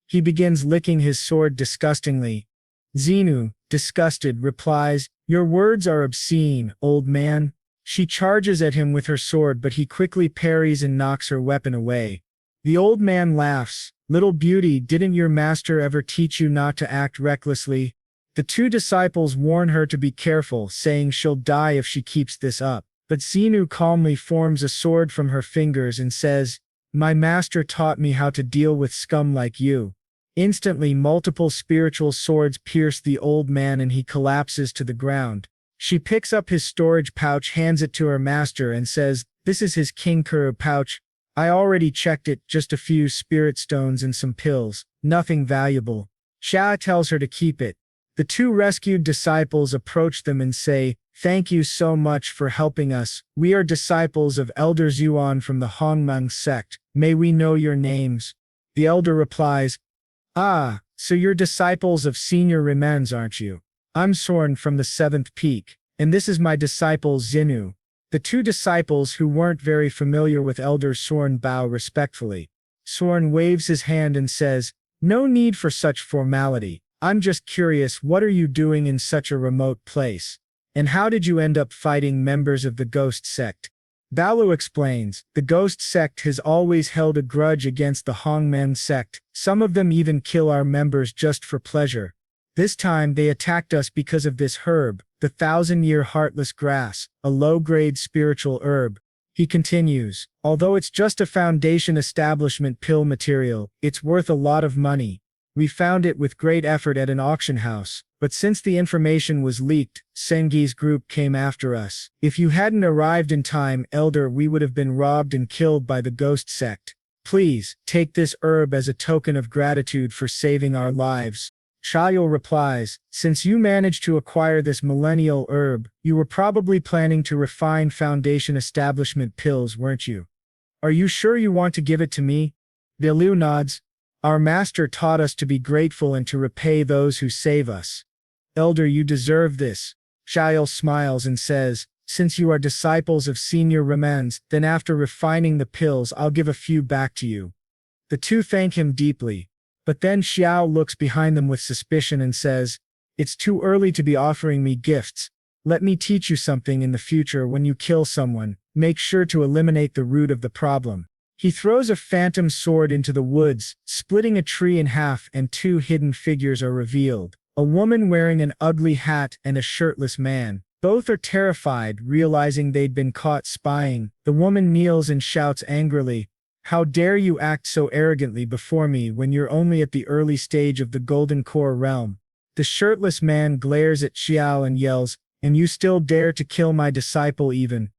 He begins licking his sword disgustingly. Xenu, disgusted, replies, Your words are obscene, old man. She charges at him with her sword, but he quickly parries and knocks her weapon away. The old man laughs. Little beauty, didn't your master ever teach you not to act recklessly? The two disciples warn her to be careful, saying she'll die if she keeps this up. But Xenu calmly forms a sword from her fingers and says, My master taught me how to deal with scum like you. Instantly, multiple spiritual swords pierce the old man and he collapses to the ground. She picks up his storage pouch, hands it to her master and says, This is his King Kuru pouch. I already checked it, just a few spirit stones and some pills, nothing valuable. Xia tells her to keep it. The two rescued disciples approach them and say, Thank you so much for helping us. We are disciples of Elder Zuan from the Hongmeng sect. May we know your names? The elder replies, Ah, so you're disciples of Senior Remens, aren't you? I'm Sorn from the 7th Peak, and this is my disciple Xinu. The two disciples who weren't very familiar with Elder Sorn bow respectfully. Sorn waves his hand and says, No need for such formality. I'm just curious, what are you doing in such a remote place? And how did you end up fighting members of the Ghost Sect? Balu explains, the Ghost Sect has always held a grudge against the Hongmen sect. Some of them even kill our members just for pleasure. This time they attacked us because of this herb, the 1,000-year heartless grass, a low-grade spiritual herb. He continues, although it's just a Foundation establishment pill material, it's worth a lot of money. We found it with great effort at an auction house, but since the information was leaked, Sengi's group came after us. If you hadn't arrived in time, Elder, we would have been robbed and killed by the Ghost Sect. Please, take this herb as a token of gratitude for saving our lives. Shayol replies, Since you managed to acquire this millennial herb, you were probably planning to refine Foundation establishment pills, weren't you? Are you sure you want to give it to me? Bilu nods. Our master taught us to be grateful and to repay those who save us. Elder, you deserve this. Shayol smiles and says, Since you are disciples of Senior Remens, then after refining the pills I'll give a few back to you. The two thank him deeply. But then Xiao looks behind them with suspicion and says, It's too early to be offering me gifts. Let me teach you something in the future. When you kill someone, make sure to eliminate the root of the problem. He throws a phantom sword into the woods, splitting a tree in half, and two hidden figures are revealed. A woman wearing an ugly hat and a shirtless man. Both are terrified, realizing they'd been caught spying. The woman kneels and shouts angrily, How dare you act so arrogantly before me when you're only at the early stage of the Golden Core realm? The shirtless man glares at Xiao and yells, And you still dare to kill my disciple even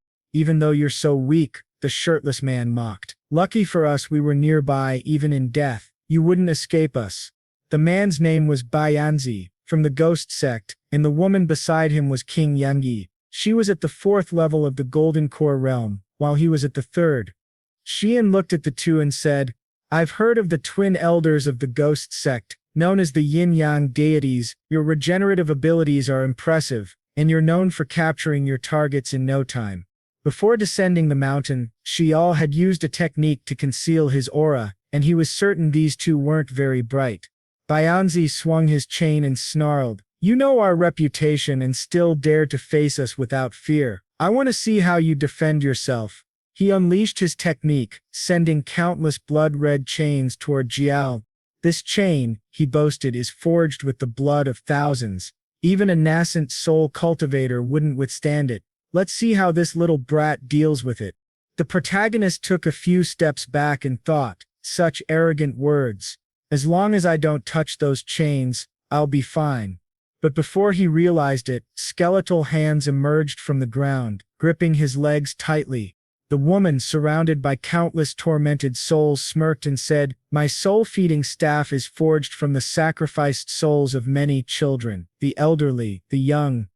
though you're so weak, the shirtless man mocked. Lucky for us we were nearby, even in death. You wouldn't escape us. The man's name was Baianzi, from the Ghost Sect, and the woman beside him was King Yangi. She was at the 4th level of the Golden Core realm, while he was at the 3rd. Xian looked at the two and said, I've heard of the twin elders of the Ghost Sect, known as the Yin-Yang deities. Your regenerative abilities are impressive, and you're known for capturing your targets in no time. Before descending the mountain, Xiao had used a technique to conceal his aura, and he was certain these two weren't very bright. Baianzi swung his chain and snarled, You know our reputation and still dare to face us without fear. I want to see how you defend yourself. He unleashed his technique, sending countless blood-red chains toward Jiao. This chain, he boasted, is forged with the blood of thousands. Even a nascent soul cultivator wouldn't withstand it. Let's see how this little brat deals with it. The protagonist took a few steps back and thought, Such arrogant words. As long as I don't touch those chains, I'll be fine. But before he realized it, skeletal hands emerged from the ground, gripping his legs tightly. The woman, surrounded by countless tormented souls, smirked and said, My soul-feeding staff is forged from the sacrificed souls of many children, the elderly, the young.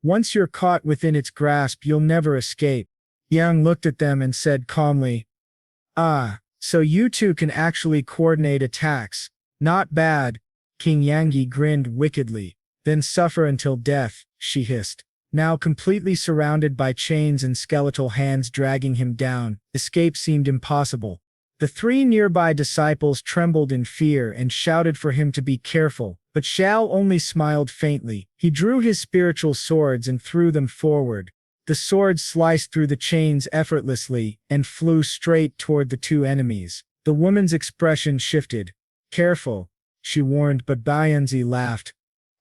Once you're caught within its grasp, you'll never escape. Yang looked at them and said calmly, Ah, So you two can actually coordinate attacks. Not bad. King Yangi grinned wickedly. Then suffer until death, she hissed. Now completely surrounded by chains and skeletal hands dragging him down, escape seemed impossible. The three nearby disciples trembled in fear and shouted for him to be careful, but Xiao only smiled faintly. He drew his spiritual swords and threw them forward. The swords sliced through the chains effortlessly and flew straight toward the two enemies. The woman's expression shifted. Careful, she warned, but Bayanzi laughed.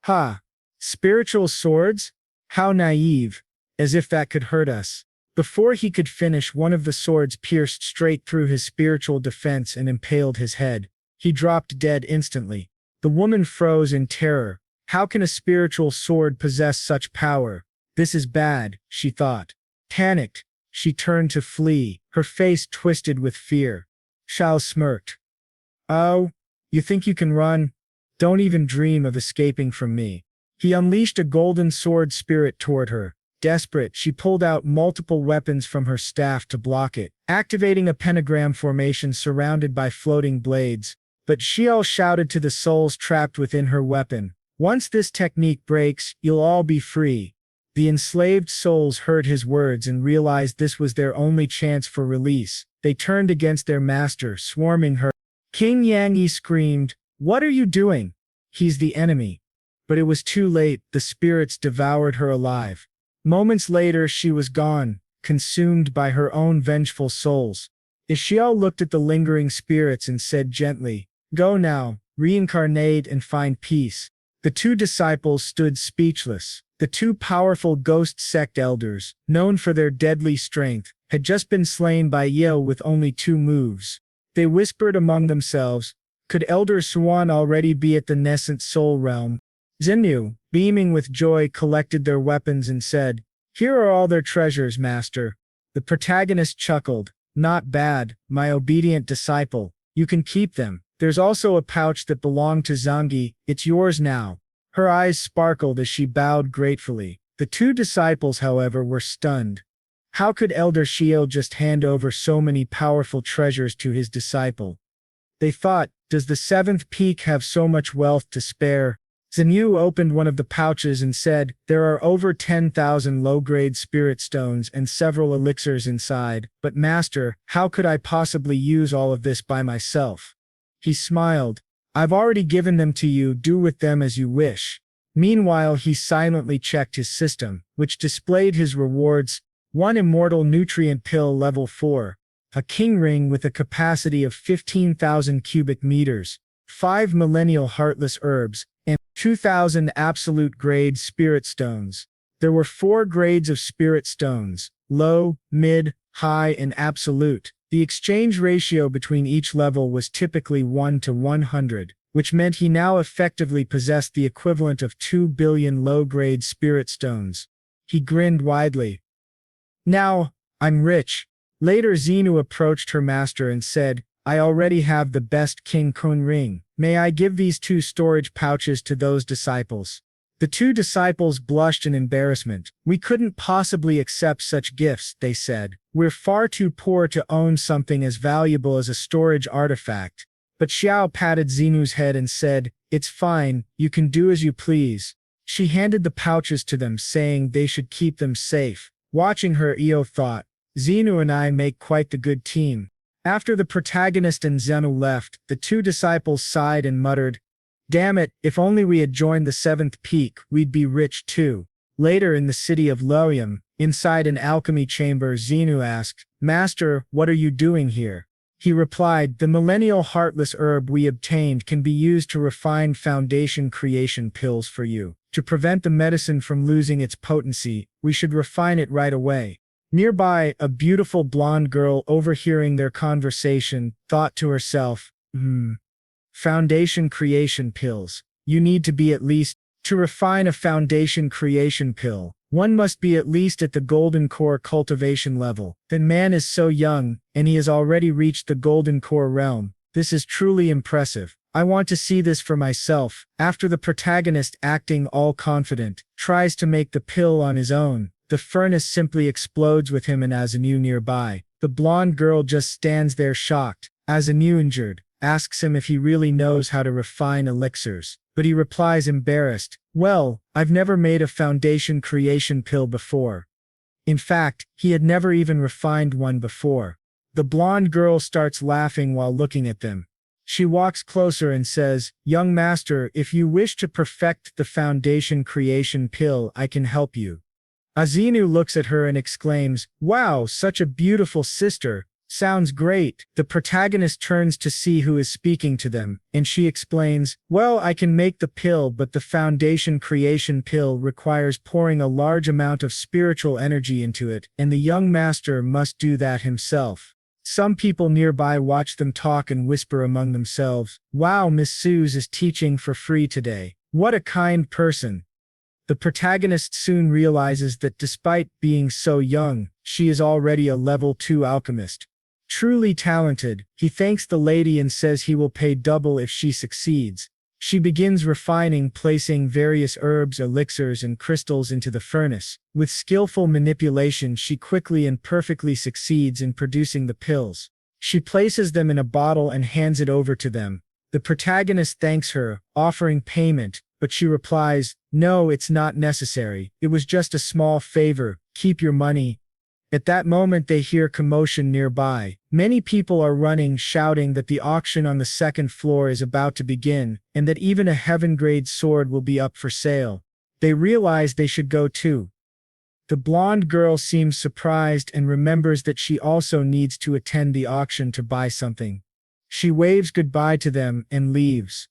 Ha! Spiritual swords? How naive, as if that could hurt us. Before he could finish, one of the swords pierced straight through his spiritual defense and impaled his head. He dropped dead instantly. The woman froze in terror. How can a spiritual sword possess such power? This is bad, she thought. Panicked, she turned to flee, her face twisted with fear. Shao smirked. Oh, you think you can run? Don't even dream of escaping from me. He unleashed a golden sword spirit toward her. Desperate, she pulled out multiple weapons from her staff to block it, activating a pentagram formation surrounded by floating blades. But Xiao shouted to the souls trapped within her weapon. Once this technique breaks, you'll all be free. The enslaved souls heard his words and realized this was their only chance for release. They turned against their master, swarming her. King Yangi screamed, "What are you doing? He's the enemy." But it was too late, the spirits devoured her alive. Moments later she was gone, consumed by her own vengeful souls. Xiao looked at the lingering spirits and said gently, "Go now, reincarnate and find peace." The two disciples stood speechless. The two powerful ghost sect elders, known for their deadly strength, had just been slain by Yeo with only 2 moves. They whispered among themselves, could Elder Swan already be at the nascent soul realm? Xinyu, beaming with joy, collected their weapons and said, "Here are all their treasures, master." The protagonist chuckled, "Not bad, my obedient disciple. You can keep them. There's also a pouch that belonged to Zangi. It's yours now." Her eyes sparkled as she bowed gratefully. The two disciples, however, were stunned. How could Elder Xiao just hand over so many powerful treasures to his disciple? They thought, does the 7th peak have so much wealth to spare? Xinyu opened one of the pouches and said, "There are over 10,000 low-grade spirit stones and several elixirs inside, but master, how could I possibly use all of this by myself?" He smiled. "I've already given them to you, do with them as you wish." Meanwhile he silently checked his system, which displayed his rewards: 1 immortal nutrient pill level 4, a king ring with a capacity of 15,000 cubic meters, 5 millennial heartless herbs, and 2,000 absolute grade spirit stones. There were 4 grades of spirit stones: low, mid, high, and absolute. The exchange ratio between each level was typically 1 to 100, which meant he now effectively possessed the equivalent of 2 billion low-grade spirit stones. He grinned widely. "Now, I'm rich." Later Xenu approached her master and said, "I already have the best King Kun ring. May I give these 2 storage pouches to those disciples?" The 2 disciples blushed in embarrassment. "We couldn't possibly accept such gifts," they said. "We're far too poor to own something as valuable as a storage artifact." But Xiao patted Xenu's head and said, "It's fine, you can do as you please." She handed the pouches to them, saying they should keep them safe. Watching her, Io thought, "Xenu and I make quite the good team." After the protagonist and Xenu left, the 2 disciples sighed and muttered, "Damn it, if only we had joined the 7th peak, we'd be rich too." Later in the city of Loyum, inside an alchemy chamber, Xenu asked, "Master, what are you doing here?" He replied, "The millennial heartless herb we obtained can be used to refine foundation creation pills for you. To prevent the medicine from losing its potency, we should refine it right away." Nearby, a beautiful blonde girl, overhearing their conversation, thought to herself, foundation creation pills. You need to be at least, to refine a foundation creation pill, one must be at least at the golden core cultivation level. Then man is so young, and he has already reached the golden core realm. This is truly impressive. I want to see this for myself. After the protagonist, acting all confident, tries to make the pill on his own, the furnace simply explodes with him and Azanu nearby. The blonde girl just stands there shocked. Azinu, injured, asks him if he really knows how to refine elixirs, but he replies embarrassed, "Well, I've never made a foundation creation pill before." In fact, he had never even refined one before. The blonde girl starts laughing while looking at them. She walks closer and says, "Young master, if you wish to perfect the foundation creation pill, I can help you." Azinu looks at her and exclaims, "Wow, such a beautiful sister. Sounds great." The protagonist turns to see who is speaking to them, and she explains, "Well, I can make the pill, but the foundation creation pill requires pouring a large amount of spiritual energy into it, and the young master must do that himself." Some people nearby watch them talk and whisper among themselves, "Wow, Miss Suze is teaching for free today. What a kind person." The protagonist soon realizes that despite being so young, she is already a level 2 alchemist. Truly talented, he thanks the lady and says he will pay double if she succeeds. She begins refining, placing various herbs, elixirs, and crystals into the furnace. With skillful manipulation, she quickly and perfectly succeeds in producing the pills. She places them in a bottle and hands it over to them. The protagonist thanks her, offering payment, but she replies, "No, it's not necessary. It was just a small favor. Keep your money." At that moment they hear commotion nearby. Many people are running, shouting that the auction on the second floor is about to begin, and that even a heaven-grade sword will be up for sale. They realize they should go too. The blonde girl seems surprised and remembers that she also needs to attend the auction to buy something. She waves goodbye to them and leaves.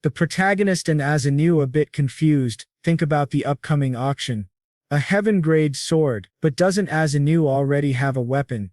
The protagonist and Azinu, a bit confused, think about the upcoming auction. A heaven-grade sword, but doesn't Azinu already have a weapon?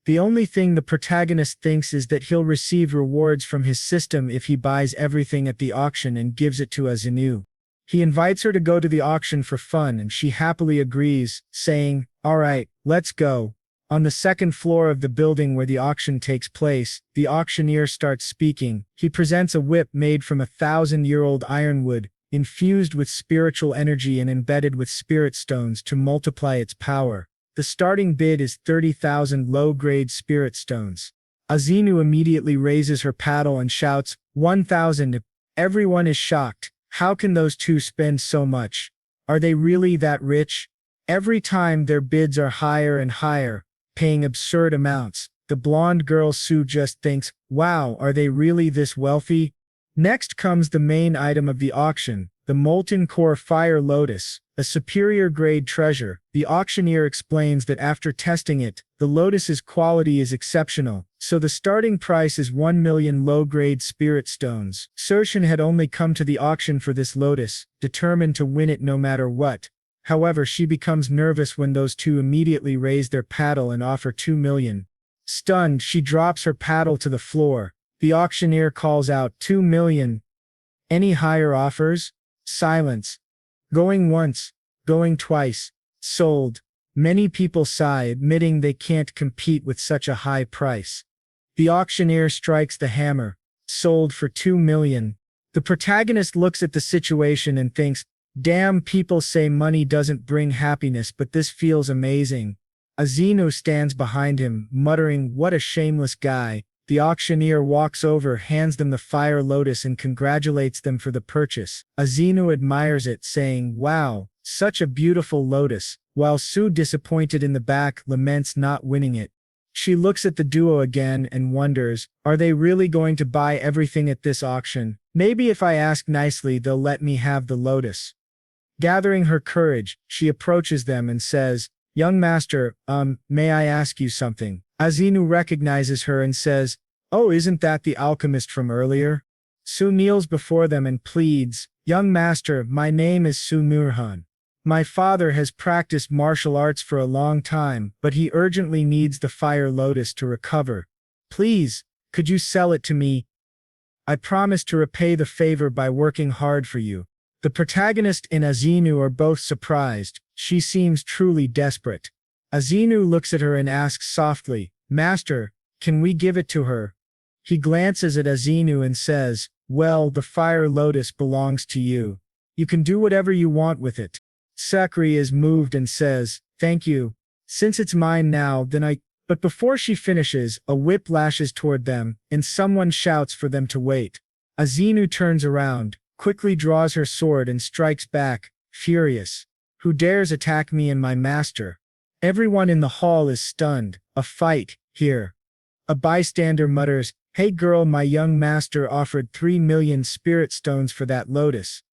The only thing the protagonist thinks is that he'll receive rewards from his system if he buys everything at the auction and gives it to Azinu. He invites her to go to the auction for fun and she happily agrees, saying, "All right, let's go." On the second floor of the building where the auction takes place, the auctioneer starts speaking. He presents a whip made from 1,000-year-old ironwood, infused with spiritual energy and embedded with spirit stones to multiply its power. The starting bid is 30,000 low-grade spirit stones. Azinu immediately raises her paddle and shouts, 1,000. Everyone is shocked. How can those two spend so much? Are they really that rich? Every time their bids are higher and higher, paying absurd amounts. The blonde girl Sue just thinks, wow, are they really this wealthy? Next comes the main item of the auction, the molten core fire lotus, a superior grade treasure. The auctioneer explains that after testing it, the lotus's quality is exceptional, so the starting price is 1 million low-grade spirit stones. Sershin had only come to the auction for this lotus, determined to win it no matter what. However, she becomes nervous when those two immediately raise their paddle and offer 2 million. Stunned, she drops her paddle to the floor. The auctioneer calls out, 2 million. Any higher offers? Silence. Going once, going twice. Sold. Many people sigh, admitting they can't compete with such a high price. The auctioneer strikes the hammer. Sold for 2 million. The protagonist looks at the situation and thinks, damn, people say money doesn't bring happiness, but this feels amazing. Azinu stands behind him, muttering, what a shameless guy. The auctioneer walks over, hands them the fire lotus and congratulates them for the purchase. Azinu admires it, saying, wow, such a beautiful lotus, while Sue, disappointed in the back, laments not winning it. She looks at the duo again and wonders, are they really going to buy everything at this auction? Maybe if I ask nicely they'll let me have the lotus. Gathering her courage, she approaches them and says, young master, may I ask you something? Azinu recognizes her and says, oh, isn't that the alchemist from earlier? Sue kneels before them and pleads, young master, my name is Sue Nurhan. My father has practiced martial arts for a long time, but he urgently needs the fire lotus to recover. Please, could you sell it to me? I promise to repay the favor by working hard for you. The protagonist and Azinu are both surprised. She seems truly desperate. Azinu looks at her and asks softly, master, can we give it to her? He glances at Azinu and says, well, the fire lotus belongs to you. You can do whatever you want with it. Sakri is moved and says, thank you. Since it's mine now, then But before she finishes, a whip lashes toward them, and someone shouts for them to wait. Azinu turns around, quickly draws her sword and strikes back, furious. Who dares attack me and my master? Everyone in the hall is stunned. A fight, here. A bystander mutters, "Hey girl, my young master offered 3 million spirit stones for that lotus.